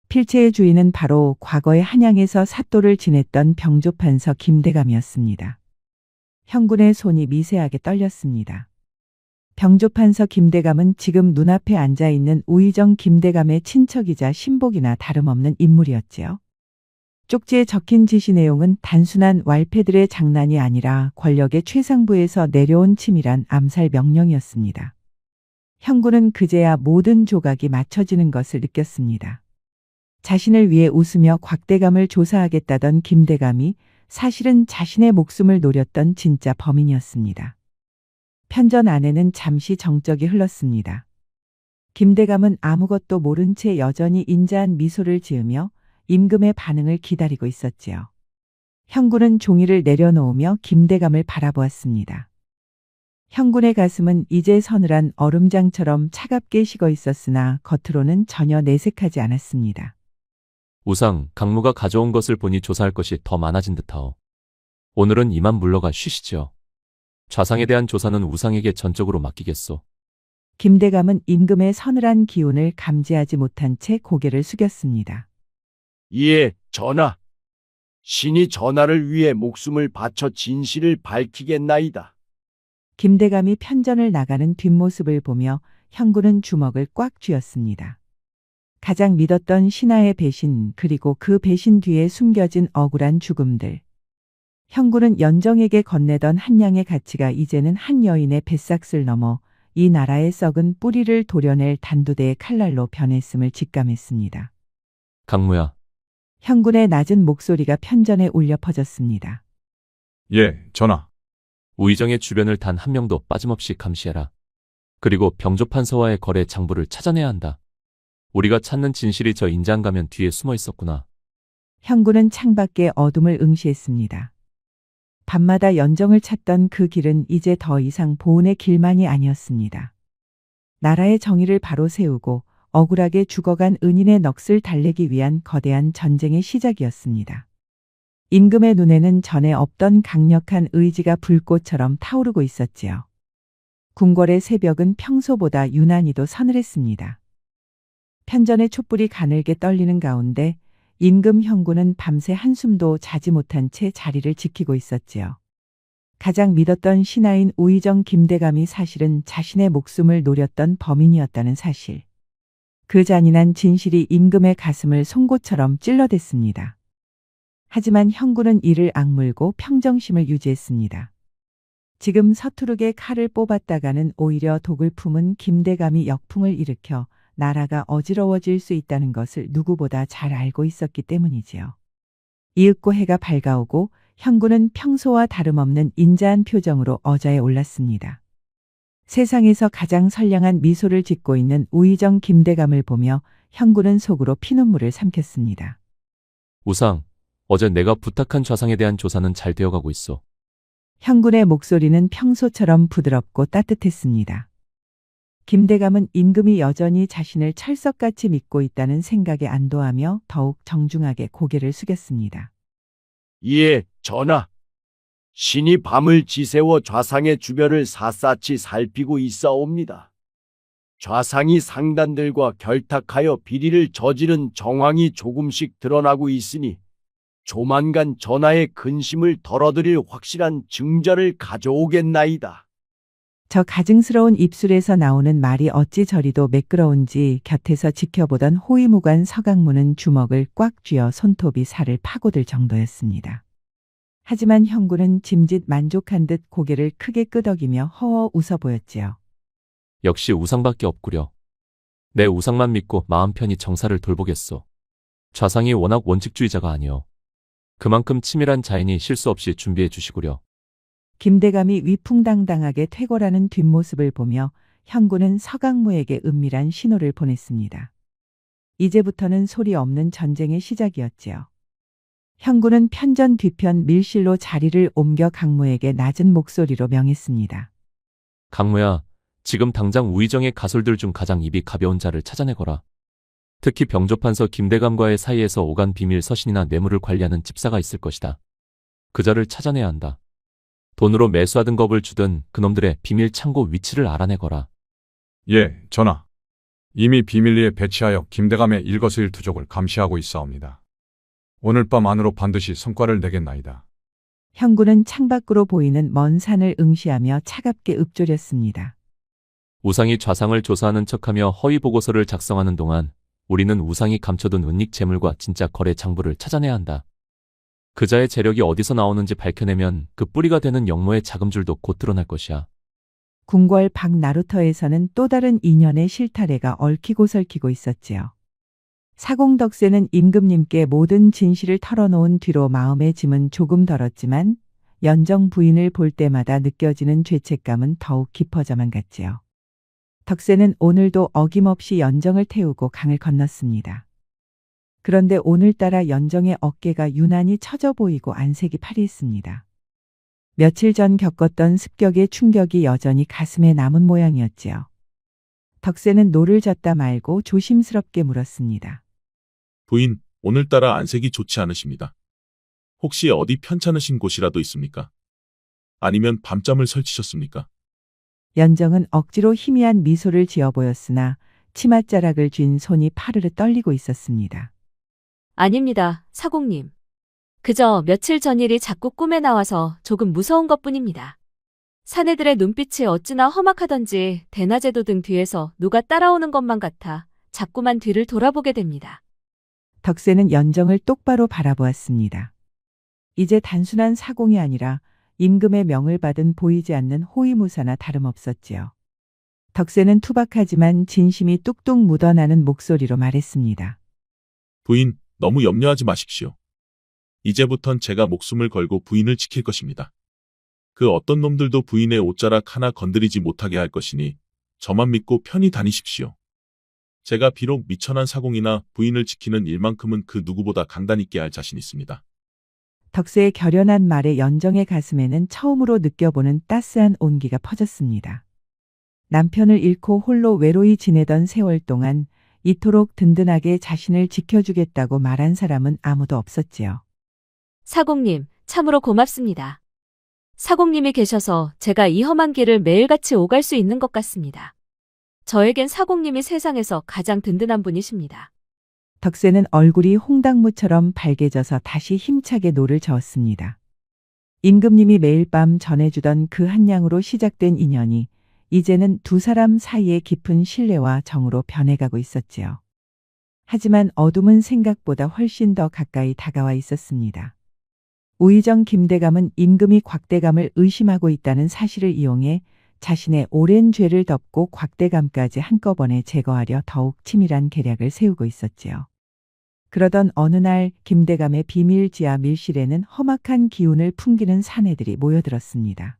A: 필체의 주인은 바로 과거에 한양에서 사또를 지냈던 병조판서 김대감이었습니다. 형군의 손이 미세하게 떨렸습니다. 병조판서 김대감은 지금 눈앞에 앉아있는 우의정 김대감의 친척이자 신복이나 다름없는 인물이었지요. 쪽지에 적힌 지시 내용은 단순한 왈패들의 장난이 아니라 권력의 최상부에서 내려온 치밀한 암살 명령이었습니다. 형군은 그제야 모든 조각이 맞춰지는 것을 느꼈습니다. 자신을 위해 웃으며 곽대감을 조사하겠다던 김대감이 사실은 자신의 목숨을 노렸던 진짜 범인이었습니다. 편전 안에는 잠시 정적이 흘렀습니다. 김대감은 아무것도 모른 채 여전히 인자한 미소를 지으며 임금의 반응을 기다리고 있었지요. 형군은 종이를 내려놓으며 김대감을 바라보았습니다. 형군의 가슴은 이제 서늘한 얼음장처럼 차갑게 식어 있었으나 겉으로는 전혀 내색하지 않았습니다.
C: 우상, 강무가 가져온 것을 보니 조사할 것이 더 많아진 듯하오. 오늘은 이만 물러가 쉬시지요. 좌상에 대한 조사는 우상에게 전적으로 맡기겠소.
A: 김대감은 임금의 서늘한 기운을 감지하지 못한 채 고개를 숙였습니다.
H: 예, 전하. 신이 전하를 위해 목숨을 바쳐 진실을 밝히겠나이다.
A: 김대감이 편전을 나가는 뒷모습을 보며 형구는 주먹을 꽉 쥐었습니다. 가장 믿었던 신하의 배신, 그리고 그 배신 뒤에 숨겨진 억울한 죽음들. 형구는 연정에게 건네던 한량의 가치가 이제는 한 여인의 뱃삭을 넘어 이 나라의 썩은 뿌리를 도려낼 단두대의 칼날로 변했음을 직감했습니다.
C: 강무야,
A: 형군의 낮은 목소리가 편전에 울려 퍼졌습니다.
D: 예, 전하.
C: 우의정의 주변을 단 한 명도 빠짐없이 감시해라. 그리고 병조판서와의 거래 장부를 찾아내야 한다. 우리가 찾는 진실이 저 인장 가면 뒤에 숨어 있었구나.
A: 형군은 창밖의 어둠을 응시했습니다. 밤마다 연정을 찾던 그 길은 이제 더 이상 보은의 길만이 아니었습니다. 나라의 정의를 바로 세우고 억울하게 죽어간 은인의 넋을 달래기 위한 거대한 전쟁의 시작이었습니다. 임금의 눈에는 전에 없던 강력한 의지가 불꽃처럼 타오르고 있었지요. 궁궐의 새벽은 평소보다 유난히도 서늘했습니다. 편전의 촛불이 가늘게 떨리는 가운데 임금 형구는 밤새 한숨도 자지 못한 채 자리를 지키고 있었지요. 가장 믿었던 신하인 우의정 김대감이 사실은 자신의 목숨을 노렸던 범인이었다는 사실. 그 잔인한 진실이 임금의 가슴을 송곳처럼 찔러댔습니다. 하지만 형구는 이를 악물고 평정심을 유지했습니다. 지금 서투르게 칼을 뽑았다가는 오히려 독을 품은 김대감이 역풍을 일으켜 나라가 어지러워질 수 있다는 것을 누구보다 잘 알고 있었기 때문이지요. 이윽고 해가 밝아오고 형구는 평소와 다름없는 인자한 표정으로 어자에 올랐습니다. 세상에서 가장 선량한 미소를 짓고 있는 우의정 김대감을 보며 형구는 속으로 피눈물을 삼켰습니다.
C: 우상, 어제 내가 부탁한 좌상에 대한 조사는 잘 되어가고 있어.
A: 형군의 목소리는 평소처럼 부드럽고 따뜻했습니다. 김대감은 임금이 여전히 자신을 철석같이 믿고 있다는 생각에 안도하며 더욱 정중하게 고개를 숙였습니다.
H: 예, 전하. 신이 밤을 지새워 좌상의 주변을 샅샅이 살피고 있사옵니다. 좌상이 상단들과 결탁하여 비리를 저지른 정황이 조금씩 드러나고 있으니 조만간 전하의 근심을 덜어드릴 확실한 증거를 가져오겠나이다.
A: 저 가증스러운 입술에서 나오는 말이 어찌 저리도 매끄러운지 곁에서 지켜보던 호위무관 서강문은 주먹을 꽉 쥐어 손톱이 살을 파고들 정도였습니다. 하지만 형구는 짐짓 만족한 듯 고개를 크게 끄덕이며 허허 웃어 보였지요.
C: 역시 우상밖에 없구려. 내 우상만 믿고 마음 편히 정사를 돌보겠소. 좌상이 워낙 원칙주의자가 아니오. 그만큼 치밀한 자인이 실수 없이 준비해 주시구려.
A: 김대감이 위풍당당하게 퇴골하는 뒷모습을 보며 형구는 서강무에게 은밀한 신호를 보냈습니다. 이제부터는 소리 없는 전쟁의 시작이었지요. 형구는 편전 뒤편 밀실로 자리를 옮겨 강무에게 낮은 목소리로 명했습니다.
C: 강무야, 지금 당장 우의정의 가솔들 중 가장 입이 가벼운 자를 찾아내거라. 특히 병조판서 김대감과의 사이에서 오간 비밀 서신이나 뇌물을 관리하는 집사가 있을 것이다. 그 자를 찾아내야 한다. 돈으로 매수하든 겁을 주든 그놈들의 비밀 창고 위치를 알아내거라.
D: 예, 전하. 이미 비밀리에 배치하여 김대감의 일거수일투족을 감시하고 있사옵니다. 오늘 밤 안으로 반드시 성과를 내겠나이다.
A: 형구는 창밖으로 보이는 먼 산을 응시하며 차갑게 읊조렸습니다.
C: 우상이 좌상을 조사하는 척하며 허위 보고서를 작성하는 동안 우리는 우상이 감춰둔 은닉 재물과 진짜 거래 장부를 찾아내야 한다. 그자의 재력이 어디서 나오는지 밝혀내면 그 뿌리가 되는 영모의 자금줄도 곧 드러날 것이야.
A: 궁궐 밖 나루터에서는 또 다른 인연의 실타래가 얽히고 설키고 있었지요. 사공덕세는 임금님께 모든 진실을 털어놓은 뒤로 마음의 짐은 조금 덜었지만 연정 부인을 볼 때마다 느껴지는 죄책감은 더욱 깊어져만 갔지요. 덕세는 오늘도 어김없이 연정을 태우고 강을 건넜습니다. 그런데 오늘따라 연정의 어깨가 유난히 처져 보이고 안색이 파리했습니다. 며칠 전 겪었던 습격의 충격이 여전히 가슴에 남은 모양이었지요. 덕세는 노를 젓다 말고 조심스럽게 물었습니다.
E: 부인, 오늘따라 안색이 좋지 않으십니다. 혹시 어디 편찮으신 곳이라도 있습니까? 아니면 밤잠을 설치셨습니까?
A: 연정은 억지로 희미한 미소를 지어 보였으나 치맛자락을 쥔 손이 파르르 떨리고 있었습니다.
B: 아닙니다, 사공님. 그저 며칠 전 일이 자꾸 꿈에 나와서 조금 무서운 것뿐입니다. 사내들의 눈빛이 어찌나 험악하던지 대낮에도 등 뒤에서 누가 따라오는 것만 같아 자꾸만 뒤를 돌아보게 됩니다.
A: 덕세는 연정을 똑바로 바라보았습니다. 이제 단순한 사공이 아니라 임금의 명을 받은 보이지 않는 호위무사나 다름없었지요. 덕세는 투박하지만 진심이 뚝뚝 묻어나는 목소리로 말했습니다.
E: 부인, 너무 염려하지 마십시오. 이제부턴 제가 목숨을 걸고 부인을 지킬 것입니다. 그 어떤 놈들도 부인의 옷자락 하나 건드리지 못하게 할 것이니 저만 믿고 편히 다니십시오. 제가 비록 미천한 사공이나 부인을 지키는 일만큼은 그 누구보다 강단 있게 할 자신 있습니다.
A: 덕세의 결연한 말에 연정의 가슴에는 처음으로 느껴보는 따스한 온기가 퍼졌습니다. 남편을 잃고 홀로 외로이 지내던 세월 동안 이토록 든든하게 자신을 지켜주겠다고 말한 사람은 아무도 없었지요.
B: 사공님, 참으로 고맙습니다. 사공님이 계셔서 제가 이 험한 길을 매일같이 오갈 수 있는 것 같습니다. 저에겐 사공님이 세상에서 가장 든든한 분이십니다.
A: 덕세는 얼굴이 홍당무처럼 밝게져서 다시 힘차게 노를 저었습니다. 임금님이 매일 밤 전해주던 그 한 양으로 시작된 인연이 이제는 두 사람 사이의 깊은 신뢰와 정으로 변해가고 있었지요. 하지만 어둠은 생각보다 훨씬 더 가까이 다가와 있었습니다. 우의정 김대감은 임금이 곽대감을 의심하고 있다는 사실을 이용해 자신의 오랜 죄를 덮고 곽대감까지 한꺼번에 제거하려 더욱 치밀한 계략을 세우고 있었지요. 그러던 어느 날 김대감의 비밀 지하 밀실에는 험악한 기운을 풍기는 사내들이 모여들었습니다.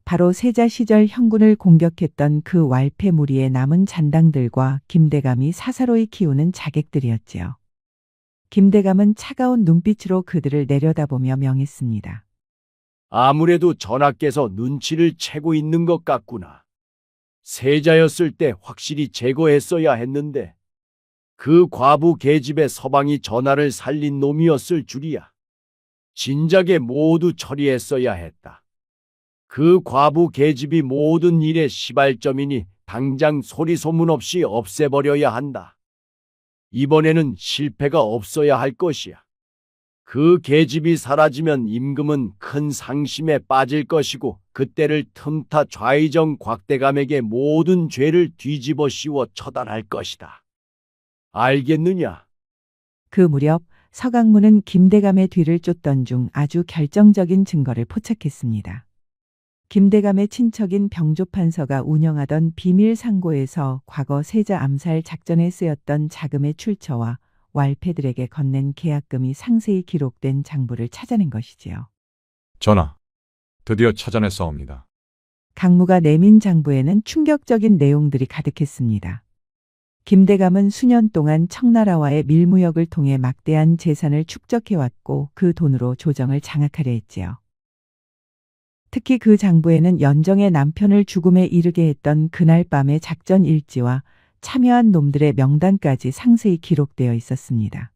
A: 바로 세자 시절 형군을 공격했던 그 왈패 무리의 남은 잔당들과 김대감이 사사로이 키우는 자객들이었지요. 김대감은 차가운 눈빛으로 그들을 내려다보며 명했습니다.
H: 아무래도 전하께서 눈치를 채고 있는 것 같구나. 세자였을 때 확실히 제거했어야 했는데 그 과부 계집의 서방이 전하를 살린 놈이었을 줄이야. 진작에 모두 처리했어야 했다. 그 과부 계집이 모든 일의 시발점이니 당장 소리 소문 없이 없애버려야 한다. 이번에는 실패가 없어야 할 것이야. 그 계집이 사라지면 임금은 큰 상심에 빠질 것이고 그때를 틈타 좌의정 곽대감에게 모든 죄를 뒤집어 씌워 처단할 것이다. 알겠느냐?
A: 그 무렵 서강문은 김대감의 뒤를 쫓던 중 아주 결정적인 증거를 포착했습니다. 김대감의 친척인 병조판서가 운영하던 비밀 상고에서 과거 세자 암살 작전에 쓰였던 자금의 출처와 왈패들에게 건넨 계약금이 상세히 기록된 장부를 찾아낸 것이지요.
D: 전하, 드디어 찾아냈사옵니다.
A: 강무가 내민 장부에는 충격적인 내용들이 가득했습니다. 김대감은 수년 동안 청나라와의 밀무역을 통해 막대한 재산을 축적해왔고 그 돈으로 조정을 장악하려 했지요. 특히 그 장부에는 연정의 남편을 죽음에 이르게 했던 그날 밤의 작전 일지와 참여한 놈들의 명단까지 상세히 기록되어 있었습니다.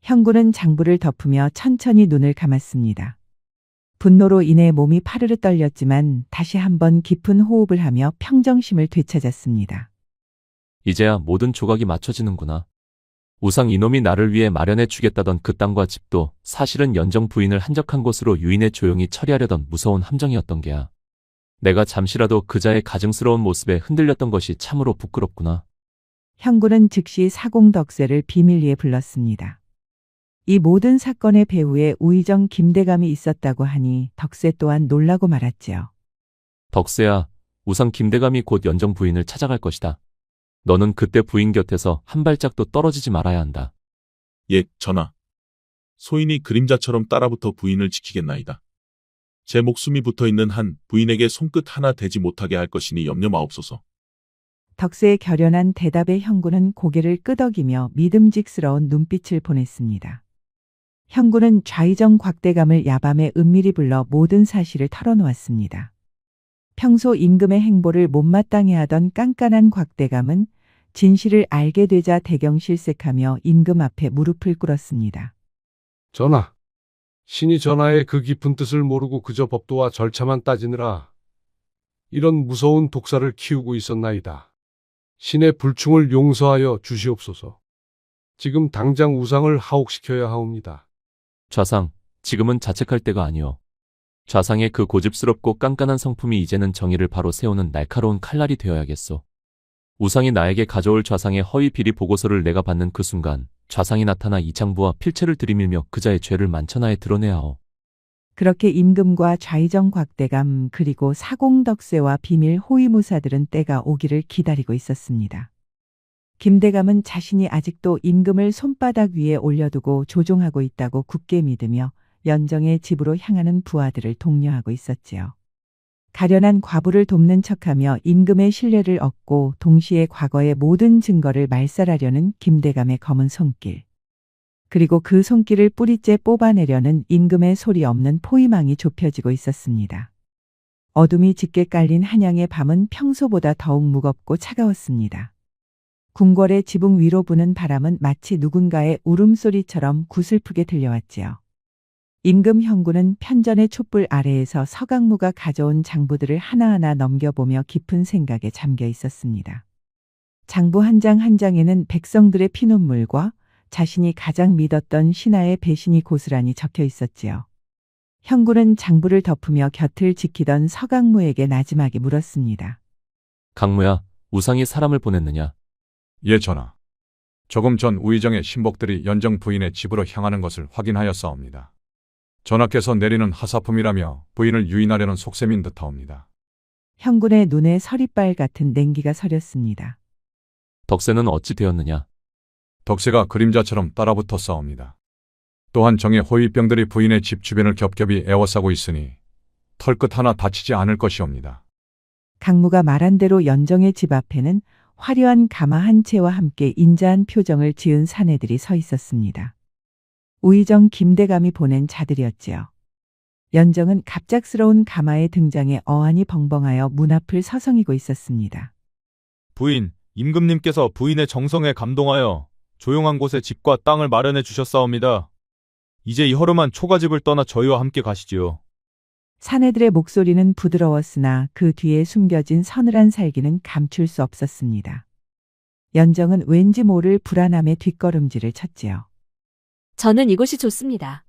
A: 형군은 장부를 덮으며 천천히 눈을 감았습니다. 분노로 인해 몸이 파르르 떨렸지만 다시 한번 깊은 호흡을 하며 평정심을 되찾았습니다.
C: 이제야 모든 조각이 맞춰지는구나. 우상 이놈이 나를 위해 마련해 주겠다던 그 땅과 집도 사실은 연정 부인을 한적한 곳으로 유인해 조용히 처리하려던 무서운 함정이었던 게야. 내가 잠시라도 그자의 가증스러운 모습에 흔들렸던 것이 참으로 부끄럽구나.
A: 형군은 즉시 사공덕세를 비밀리에 불렀습니다. 이 모든 사건의 배후에 우의정 김대감이 있었다고 하니 덕세 또한 놀라고 말았지요.
C: 덕세야, 우상 김대감이 곧 연정 부인을 찾아갈 것이다. 너는 그때 부인 곁에서 한 발짝도 떨어지지 말아야 한다.
E: 예, 전하. 소인이 그림자처럼 따라붙어 부인을 지키겠나이다. 제 목숨이 붙어있는 한 부인에게 손끝 하나 대지 못하게 할 것이니 염려 마옵소서.
A: 덕세의 결연한 대답에 형군은 고개를 끄덕이며 믿음직스러운 눈빛을 보냈습니다. 형군은 좌의정 곽대감을 야밤에 은밀히 불러 모든 사실을 털어놓았습니다. 평소 임금의 행보를 못마땅해 하던 깐깐한 곽대감은 진실을 알게 되자 대경실색하며 임금 앞에 무릎을 꿇었습니다.
I: 전하, 신이 전하의 그 깊은 뜻을 모르고 그저 법도와 절차만 따지느라 이런 무서운 독사를 키우고 있었나이다. 신의 불충을 용서하여 주시옵소서. 지금 당장 우상을 하옥시켜야 하옵니다.
C: 좌상, 지금은 자책할 때가 아니오. 좌상의 그 고집스럽고 깐깐한 성품이 이제는 정의를 바로 세우는 날카로운 칼날이 되어야겠소. 우상이 나에게 가져올 좌상의 허위 비리 보고서를 내가 받는 그 순간 좌상이 나타나 이 장부와 필체를 들이밀며 그자의 죄를 만천하에 드러내야 하오.
A: 그렇게 임금과 좌의정 곽대감 그리고 사공덕세와 비밀 호위무사들은 때가 오기를 기다리고 있었습니다. 김대감은 자신이 아직도 임금을 손바닥 위에 올려두고 조종하고 있다고 굳게 믿으며 연정의 집으로 향하는 부하들을 독려하고 있었지요. 가련한 과부를 돕는 척하며 임금의 신뢰를 얻고 동시에 과거의 모든 증거를 말살하려는 김대감의 검은 손길. 그리고 그 손길을 뿌리째 뽑아내려는 임금의 소리 없는 포위망이 좁혀지고 있었습니다. 어둠이 짙게 깔린 한양의 밤은 평소보다 더욱 무겁고 차가웠습니다. 궁궐의 지붕 위로 부는 바람은 마치 누군가의 울음소리처럼 구슬프게 들려왔지요. 임금 형군은 편전의 촛불 아래에서 서강무가 가져온 장부들을 하나하나 넘겨보며 깊은 생각에 잠겨 있었습니다. 장부 한 장 한 장에는 백성들의 피눈물과 자신이 가장 믿었던 신하의 배신이 고스란히 적혀 있었지요. 형군은 장부를 덮으며 곁을 지키던 서강무에게 나지막이 물었습니다.
C: 강무야, 우상이 사람을 보냈느냐?
D: 예, 전하. 조금 전 우의정의 신복들이 연정 부인의 집으로 향하는 것을 확인하였사옵니다. 전하께서 내리는 하사품이라며 부인을 유인하려는 속셈인 듯하옵니다.
A: 형군의 눈에 서리빨 같은 냉기가 서렸습니다.
C: 덕세는 어찌 되었느냐?
D: 덕세가 그림자처럼 따라붙었사옵니다. 또한 정의 호위병들이 부인의 집 주변을 겹겹이 에워싸고 있으니 털끝 하나 다치지 않을 것이옵니다.
A: 강무가 말한 대로 연정의 집 앞에는 화려한 가마 한 채와 함께 인자한 표정을 지은 사내들이 서 있었습니다. 우의정 김대감이 보낸 자들이었지요. 연정은 갑작스러운 가마의 등장에 어안이 벙벙하여 문 앞을 서성이고 있었습니다.
J: 부인, 임금님께서 부인의 정성에 감동하여 조용한 곳에 집과 땅을 마련해 주셨사옵니다. 이제 이 허름한 초가집을 떠나 저희와 함께 가시지요.
A: 사내들의 목소리는 부드러웠으나 그 뒤에 숨겨진 서늘한 살기는 감출 수 없었습니다. 연정은 왠지 모를 불안함의 뒷걸음질을 쳤지요.
B: 저는 이곳이 좋습니다.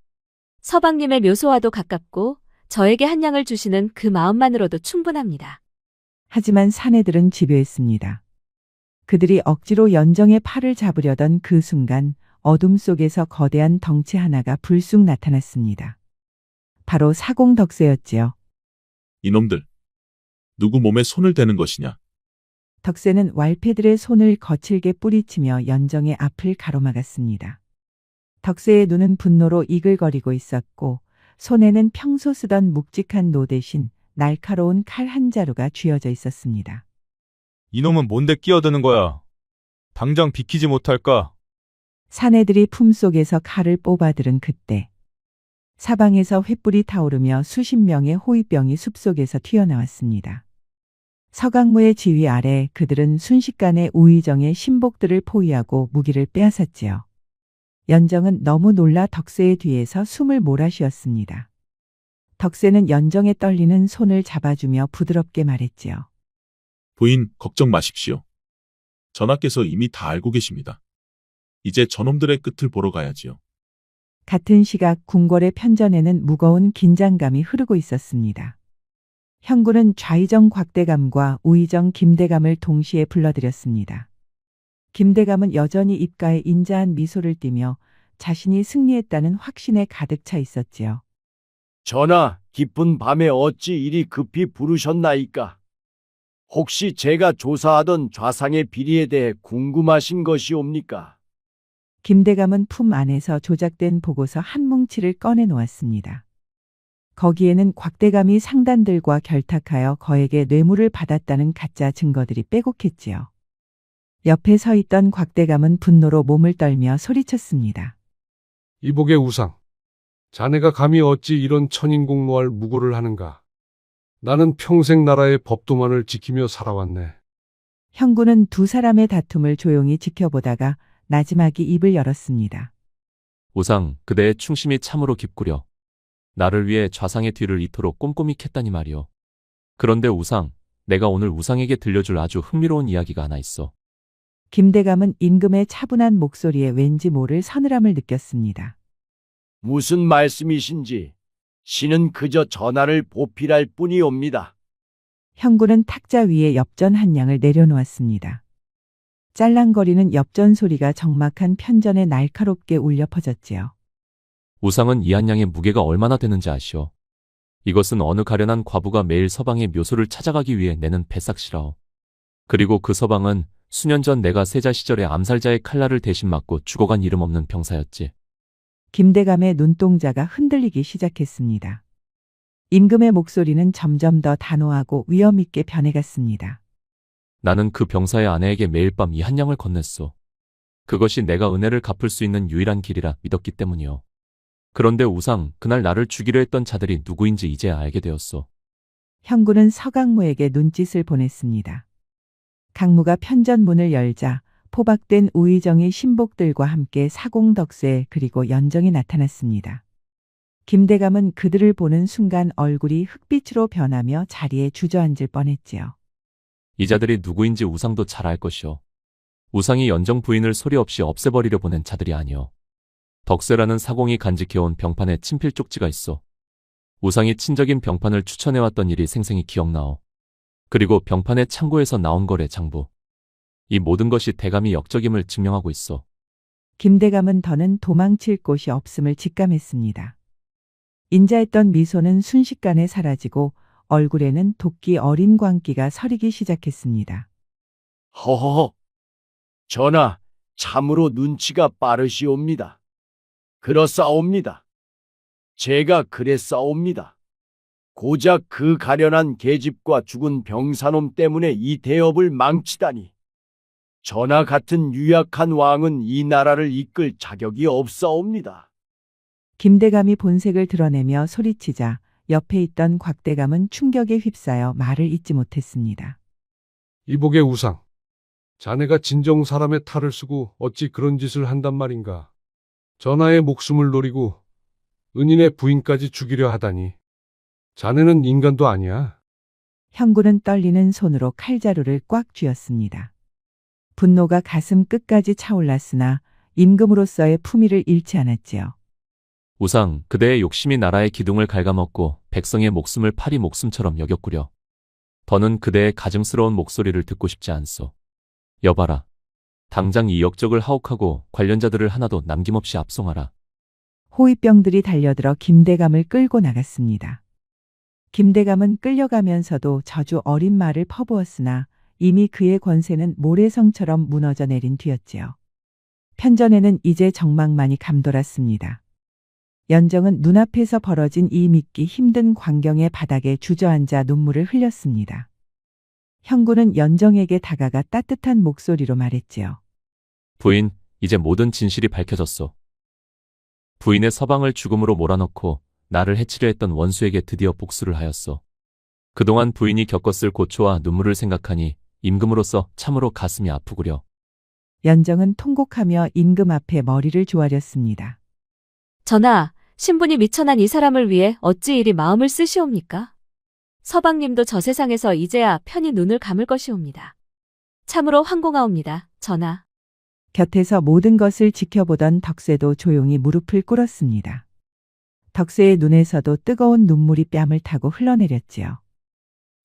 B: 서방님의 묘소와도 가깝고 저에게 한양을 주시는 그 마음만으로도 충분합니다.
A: 하지만 사내들은 집요했습니다. 그들이 억지로 연정의 팔을 잡으려던 그 순간 어둠 속에서 거대한 덩치 하나가 불쑥 나타났습니다. 바로 사공덕세였지요.
E: 이놈들. 누구 몸에 손을 대는 것이냐?
A: 덕세는 왈패들의 손을 거칠게 뿌리치며 연정의 앞을 가로막았습니다. 덕세의 눈은 분노로 이글거리고 있었고 손에는 평소 쓰던 묵직한 노 대신 날카로운 칼 한 자루가 쥐어져 있었습니다.
J: 이놈은 뭔데 끼어드는 거야? 당장 비키지 못할까?
A: 사내들이 품속에서 칼을 뽑아들은 그때 사방에서 횃불이 타오르며 수십 명의 호위병이 숲속에서 튀어나왔습니다. 서강무의 지휘 아래 그들은 순식간에 우의정의 신복들을 포위하고 무기를 빼앗았지요. 연정은 너무 놀라 덕세의 뒤에서 숨을 몰아쉬었습니다. 덕세는 연정의 떨리는 손을 잡아주며 부드럽게 말했지요.
E: 부인, 걱정 마십시오. 전하께서 이미 다 알고 계십니다. 이제 저놈들의 끝을 보러 가야지요.
A: 같은 시각 궁궐의 편전에는 무거운 긴장감이 흐르고 있었습니다. 형군은 좌의정 곽대감과 우의정 김대감을 동시에 불러들였습니다. 김대감은 여전히 입가에 인자한 미소를 띠며 자신이 승리했다는 확신에 가득 차 있었지요.
H: 전하, 깊은 밤에 어찌 이리 급히 부르셨나이까? 혹시 제가 조사하던 좌상의 비리에 대해 궁금하신 것이옵니까?
A: 김대감은 품 안에서 조작된 보고서 한 뭉치를 꺼내 놓았습니다. 거기에는 곽대감이 상단들과 결탁하여 거액의 뇌물을 받았다는 가짜 증거들이 빼곡했지요. 옆에 서 있던 곽대감은 분노로 몸을 떨며 소리쳤습니다.
I: 이복의 우상. 자네가 감히 어찌 이런 천인공노할 무고를 하는가. 나는 평생 나라의 법도만을 지키며 살아왔네.
A: 형군은 두 사람의 다툼을 조용히 지켜보다가 나지막이 입을 열었습니다.
C: 우상, 그대의 충심이 참으로 깊구려. 나를 위해 좌상의 뒤를 이토록 꼼꼼히 캤다니 말이오. 그런데 우상, 내가 오늘 우상에게 들려줄 아주 흥미로운 이야기가 하나 있어.
A: 김대감은 임금의 차분한 목소리에 왠지 모를 서늘함을 느꼈습니다.
H: 무슨 말씀이신지 신은 그저 전하를 보필할 뿐이옵니다.
A: 형군은 탁자 위에 엽전 한 양을 내려놓았습니다. 짤랑거리는 엽전 소리가 적막한 편전에 날카롭게 울려 퍼졌지요.
C: 우상은 이 한 양의 무게가 얼마나 되는지 아시오. 이것은 어느 가련한 과부가 매일 서방의 묘소를 찾아가기 위해 내는 배삭시라오. 그리고 그 서방은 수년 전 내가 세자 시절에 암살자의 칼날을 대신 맞고 죽어간 이름 없는 병사였지.
A: 김대감의 눈동자가 흔들리기 시작했습니다. 임금의 목소리는 점점 더 단호하고 위험 있게 변해갔습니다.
C: 나는 그 병사의 아내에게 매일 밤 이 한 양을 건넸소. 그것이 내가 은혜를 갚을 수 있는 유일한 길이라 믿었기 때문이오. 그런데 우상, 그날 나를 죽이려 했던 자들이 누구인지 이제야 알게 되었소.
A: 형군은 서강무에게 눈짓을 보냈습니다. 강무가 편전 문을 열자 포박된 우의정의 신복들과 함께 사공덕쇠 그리고 연정이 나타났습니다. 김대감은 그들을 보는 순간 얼굴이 흑빛으로 변하며 자리에 주저앉을 뻔했지요.
C: 이 자들이 누구인지 우상도 잘 알 것이오. 우상이 연정 부인을 소리 없이 없애버리려 보낸 자들이 아니오. 덕쇠라는 사공이 간직해온 병판에 친필 쪽지가 있어. 우상이 친적인 병판을 추천해왔던 일이 생생히 기억나오. 그리고 병판의 창고에서 나온 거래 장부. 이 모든 것이 대감이 역적임을 증명하고 있어.
A: 김대감은 더는 도망칠 곳이 없음을 직감했습니다. 인자했던 미소는 순식간에 사라지고 얼굴에는 도끼 어린 광기가 서리기 시작했습니다.
H: 허허허. 전하, 참으로 눈치가 빠르시옵니다. 그렇사옵니다. 제가 그랬사옵니다. 고작 그 가련한 계집과 죽은 병사놈 때문에 이 대업을 망치다니. 전하 같은 유약한 왕은 이 나라를 이끌 자격이 없사옵니다.
A: 김대감이 본색을 드러내며 소리치자 옆에 있던 곽대감은 충격에 휩싸여 말을 잇지 못했습니다.
I: 이복의 우상. 자네가 진정 사람의 탈을 쓰고 어찌 그런 짓을 한단 말인가. 전하의 목숨을 노리고 은인의 부인까지 죽이려 하다니. 자네는 인간도 아니야.
A: 형군은 떨리는 손으로 칼자루를 꽉 쥐었습니다. 분노가 가슴 끝까지 차올랐으나 임금으로서의 품위를 잃지 않았지요.
C: 우상, 그대의 욕심이 나라의 기둥을 갉아먹고 백성의 목숨을 파리 목숨처럼 여겼구려. 더는 그대의 가증스러운 목소리를 듣고 싶지 않소. 여봐라. 당장 이 역적을 하옥하고 관련자들을 하나도 남김없이 압송하라.
A: 호위병들이 달려들어 김대감을 끌고 나갔습니다. 김대감은 끌려가면서도 저주 어린 말을 퍼부었으나 이미 그의 권세는 모래성처럼 무너져 내린 뒤였지요. 편전에는 이제 정막만이 감돌았습니다. 연정은 눈앞에서 벌어진 이 믿기 힘든 광경의 바닥에 주저앉아 눈물을 흘렸습니다. 형군은 연정에게 다가가 따뜻한 목소리로 말했지요.
C: 부인, 이제 모든 진실이 밝혀졌소. 부인의 서방을 죽음으로 몰아넣고 나를 해치려 했던 원수에게 드디어 복수를 하였소. 그동안 부인이 겪었을 고초와 눈물을 생각하니 임금으로서 참으로 가슴이 아프구려.
A: 연정은 통곡하며 임금 앞에 머리를 조아렸습니다.
B: 전하, 신분이 미천한 이 사람을 위해 어찌 이리 마음을 쓰시옵니까? 서방님도 저 세상에서 이제야 편히 눈을 감을 것이옵니다. 참으로 황공하옵니다, 전하.
A: 곁에서 모든 것을 지켜보던 덕쇠도 조용히 무릎을 꿇었습니다. 덕쇠의 눈에서도 뜨거운 눈물이 뺨을 타고 흘러내렸지요.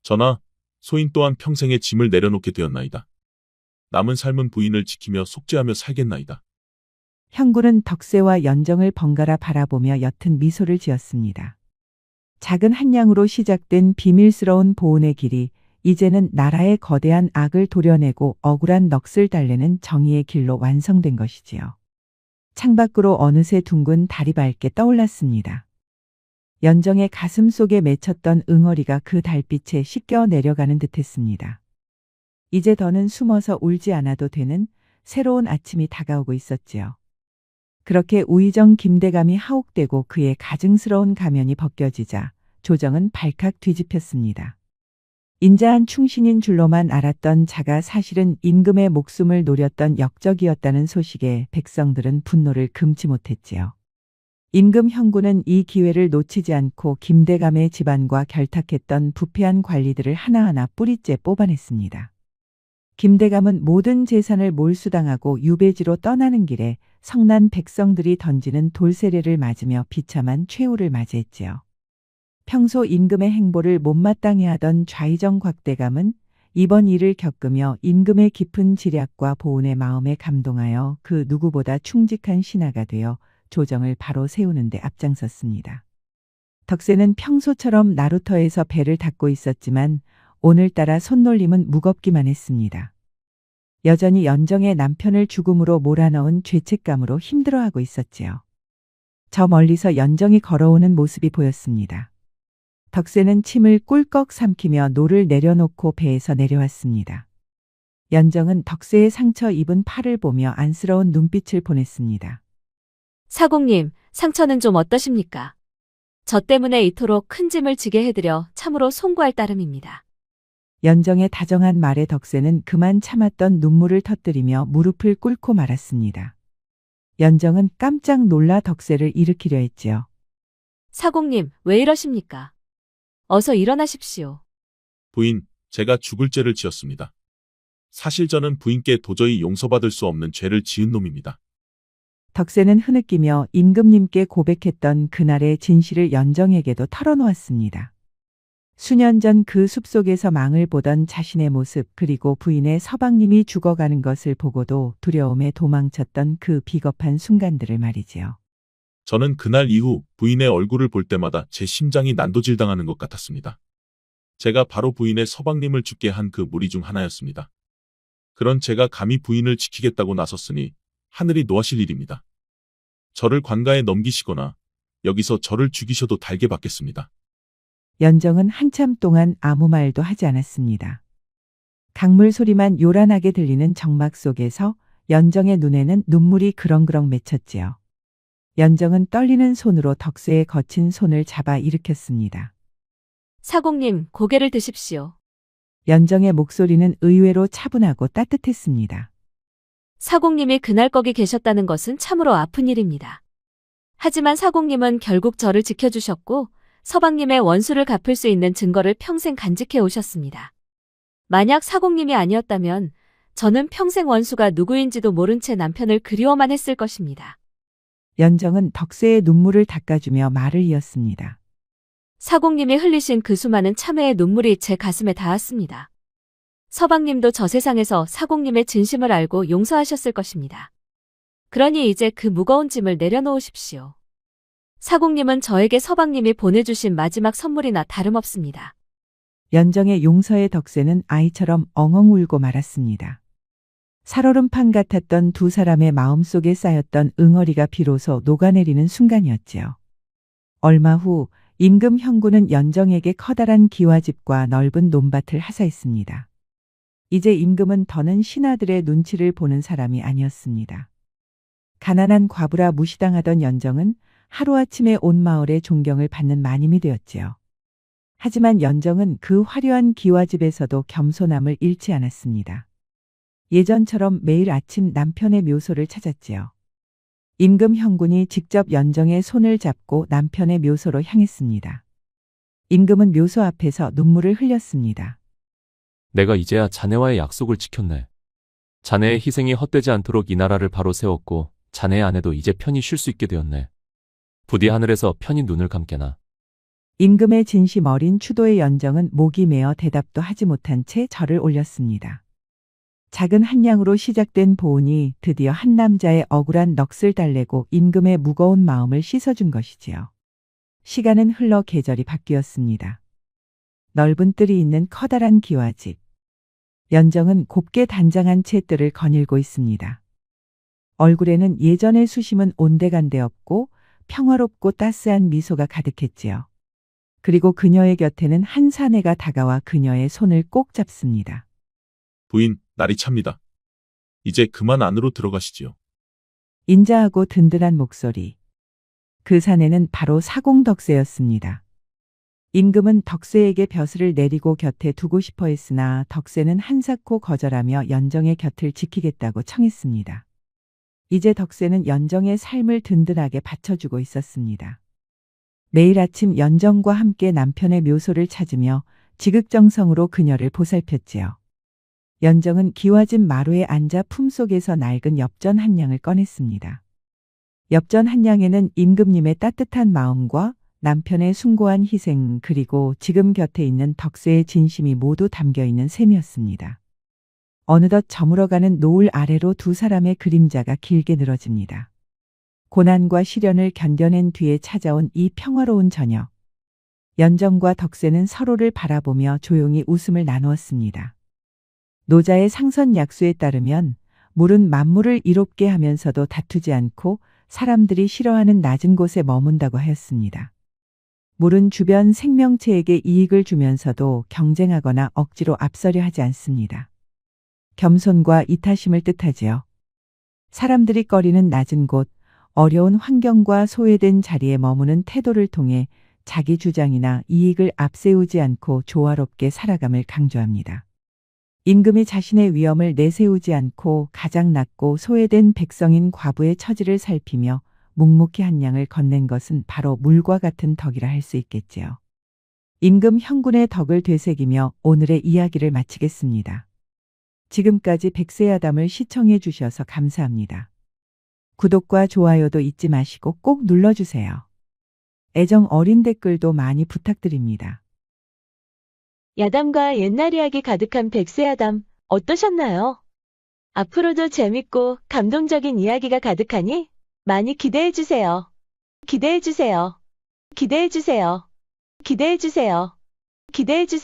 E: 전하, 소인 또한 평생의 짐을 내려놓게 되었나이다. 남은 삶은 부인을 지키며 속죄하며 살겠나이다.
A: 형군은 덕쇠와 연정을 번갈아 바라보며 옅은 미소를 지었습니다. 작은 한 양으로 시작된 비밀스러운 보온의 길이 이제는 나라의 거대한 악을 도려내고 억울한 넋을 달래는 정의의 길로 완성된 것이지요. 창밖으로 어느새 둥근 달이 밝게 떠올랐습니다. 연정의 가슴 속에 맺혔던 응어리가 그 달빛에 씻겨 내려가는 듯했습니다. 이제 더는 숨어서 울지 않아도 되는 새로운 아침이 다가오고 있었지요. 그렇게 우의정 김대감이 하옥되고 그의 가증스러운 가면이 벗겨지자 조정은 발칵 뒤집혔습니다. 인자한 충신인 줄로만 알았던 자가 사실은 임금의 목숨을 노렸던 역적이었다는 소식에 백성들은 분노를 금치 못했지요. 임금 형군은 이 기회를 놓치지 않고 김대감의 집안과 결탁했던 부패한 관리들을 하나하나 뿌리째 뽑아냈습니다. 김대감은 모든 재산을 몰수당하고 유배지로 떠나는 길에 성난 백성들이 던지는 돌세례를 맞으며 비참한 최후를 맞이했지요. 평소 임금의 행보를 못마땅해 하던 좌의정 곽대감은 이번 일을 겪으며 임금의 깊은 지략과 보훈의 마음에 감동하여 그 누구보다 충직한 신하가 되어 조정을 바로 세우는 데 앞장섰습니다. 덕세는 평소처럼 나루터에서 배를 닦고 있었지만 오늘따라 손놀림은 무겁기만 했습니다. 여전히 연정의 남편을 죽음으로 몰아넣은 죄책감으로 힘들어하고 있었지요. 저 멀리서 연정이 걸어오는 모습이 보였습니다. 덕세는 침을 꿀꺽 삼키며 노를 내려놓고 배에서 내려왔습니다. 연정은 덕세의 상처 입은 팔을 보며 안쓰러운 눈빛을 보냈습니다.
B: 사공님, 상처는 좀 어떠십니까? 저 때문에 이토록 큰 짐을 지게 해드려 참으로 송구할 따름입니다.
A: 연정의 다정한 말에 덕세는 그만 참았던 눈물을 터뜨리며 무릎을 꿇고 말았습니다. 연정은 깜짝 놀라 덕세를 일으키려 했지요.
B: 사공님, 왜 이러십니까? 어서 일어나십시오.
E: 부인, 제가 죽을 죄를 지었습니다. 사실 저는 부인께 도저히 용서받을 수 없는 죄를 지은 놈입니다.
A: 덕세는 흐느끼며 임금님께 고백했던 그날의 진실을 연정에게도 털어놓았습니다. 수년 전 그 숲속에서 망을 보던 자신의 모습 그리고 부인의 서방님이 죽어가는 것을 보고도 두려움에 도망쳤던 그 비겁한 순간들을 말이지요.
E: 저는 그날 이후 부인의 얼굴을 볼 때마다 제 심장이 난도질당하는 것 같았습니다. 제가 바로 부인의 서방님을 죽게 한 그 무리 중 하나였습니다. 그런 제가 감히 부인을 지키겠다고 나섰으니 하늘이 노하실 일입니다. 저를 관가에 넘기시거나 여기서 저를 죽이셔도 달게 받겠습니다.
A: 연정은 한참 동안 아무 말도 하지 않았습니다. 강물 소리만 요란하게 들리는 정막 속에서 연정의 눈에는 눈물이 그렁그렁 맺혔지요. 연정은 떨리는 손으로 덕세의 거친 손을 잡아 일으켰습니다.
B: 사공님, 고개를 드십시오.
A: 연정의 목소리는 의외로 차분하고 따뜻했습니다.
B: 사공님이 그날 거기 계셨다는 것은 참으로 아픈 일입니다. 하지만 사공님은 결국 저를 지켜주셨고 서방님의 원수를 갚을 수 있는 증거를 평생 간직해 오셨습니다. 만약 사공님이 아니었다면 저는 평생 원수가 누구인지도 모른 채 남편을 그리워만 했을 것입니다.
A: 연정은 덕세의 눈물을 닦아주며 말을 이었습니다.
B: 사공님이 흘리신 그 수많은 참회의 눈물이 제 가슴에 닿았습니다. 서방님도 저 세상에서 사공님의 진심을 알고 용서하셨을 것입니다. 그러니 이제 그 무거운 짐을 내려놓으십시오. 사공님은 저에게 서방님이 보내주신 마지막 선물이나 다름없습니다.
A: 연정의 용서의 덕세는 아이처럼 엉엉 울고 말았습니다. 살얼음판 같았던 두 사람의 마음속에 쌓였던 응어리가 비로소 녹아내리는 순간이었지요. 얼마 후 임금 형군은 연정에게 커다란 기와집과 넓은 논밭을 하사했습니다. 이제 임금은 더는 신하들의 눈치를 보는 사람이 아니었습니다. 가난한 과부라 무시당하던 연정은 하루아침에 온 마을의 존경을 받는 마님이 되었지요. 하지만 연정은 그 화려한 기와집에서도 겸손함을 잃지 않았습니다. 예전처럼 매일 아침 남편의 묘소를 찾았지요. 임금 형군이 직접 연정의 손을 잡고 남편의 묘소로 향했습니다. 임금은 묘소 앞에서 눈물을 흘렸습니다.
C: 내가 이제야 자네와의 약속을 지켰네. 자네의 희생이 헛되지 않도록 이 나라를 바로 세웠고 자네의 아내도 이제 편히 쉴 수 있게 되었네. 부디 하늘에서 편히 눈을 감게나.
A: 임금의 진심 어린 추도의 연정은 목이 메어 대답도 하지 못한 채 절을 올렸습니다. 작은 한 양으로 시작된 보훈이 드디어 한 남자의 억울한 넋을 달래고 임금의 무거운 마음을 씻어준 것이지요. 시간은 흘러 계절이 바뀌었습니다. 넓은 뜰이 있는 커다란 기와집. 연정은 곱게 단장한 채 뜰을 거닐고 있습니다. 얼굴에는 예전의 수심은 온데간데 없고 평화롭고 따스한 미소가 가득했지요. 그리고 그녀의 곁에는 한 사내가 다가와 그녀의 손을 꼭 잡습니다.
E: 부인, 날이 찹니다. 이제 그만 안으로 들어가시지요.
A: 인자하고 든든한 목소리. 그 사내는 바로 사공덕세였습니다. 임금은 덕세에게 벼슬을 내리고 곁에 두고 싶어 했으나 덕세는 한사코 거절하며 연정의 곁을 지키겠다고 청했습니다. 이제 덕세는 연정의 삶을 든든하게 받쳐주고 있었습니다. 매일 아침 연정과 함께 남편의 묘소를 찾으며 지극정성으로 그녀를 보살폈지요. 연정은 기와집 마루에 앉아 품속에서 낡은 엽전 한 양을 꺼냈습니다. 엽전 한 양에는 임금님의 따뜻한 마음과 남편의 숭고한 희생 그리고 지금 곁에 있는 덕세의 진심이 모두 담겨 있는 셈이었습니다. 어느덧 저물어가는 노을 아래로 두 사람의 그림자가 길게 늘어집니다. 고난과 시련을 견뎌낸 뒤에 찾아온 이 평화로운 저녁. 연정과 덕세는 서로를 바라보며 조용히 웃음을 나누었습니다. 노자의 상선 약수에 따르면 물은 만물을 이롭게 하면서도 다투지 않고 사람들이 싫어하는 낮은 곳에 머문다고 하였습니다. 물은 주변 생명체에게 이익을 주면서도 경쟁하거나 억지로 앞서려 하지 않습니다. 겸손과 이타심을 뜻하지요. 사람들이 꺼리는 낮은 곳, 어려운 환경과 소외된 자리에 머무는 태도를 통해 자기 주장이나 이익을 앞세우지 않고 조화롭게 살아감을 강조합니다. 임금이 자신의 위엄을 내세우지 않고 가장 낮고 소외된 백성인 과부의 처지를 살피며 묵묵히 한량을 건넨 것은 바로 물과 같은 덕이라 할 수 있겠지요. 임금 형군의 덕을 되새기며 오늘의 이야기를 마치겠습니다. 지금까지 백세야담을 시청해 주셔서 감사합니다. 구독과 좋아요도 잊지 마시고 꼭 눌러주세요. 애정 어린 댓글도 많이 부탁드립니다.
K: 야담과 옛날 이야기 가득한 백세야담 어떠셨나요? 앞으로도 재밌고 감동적인 이야기가 가득하니 많이 기대해주세요. 기대해주세요. 기대해주세요. 기대해주세요. 기대해주세요.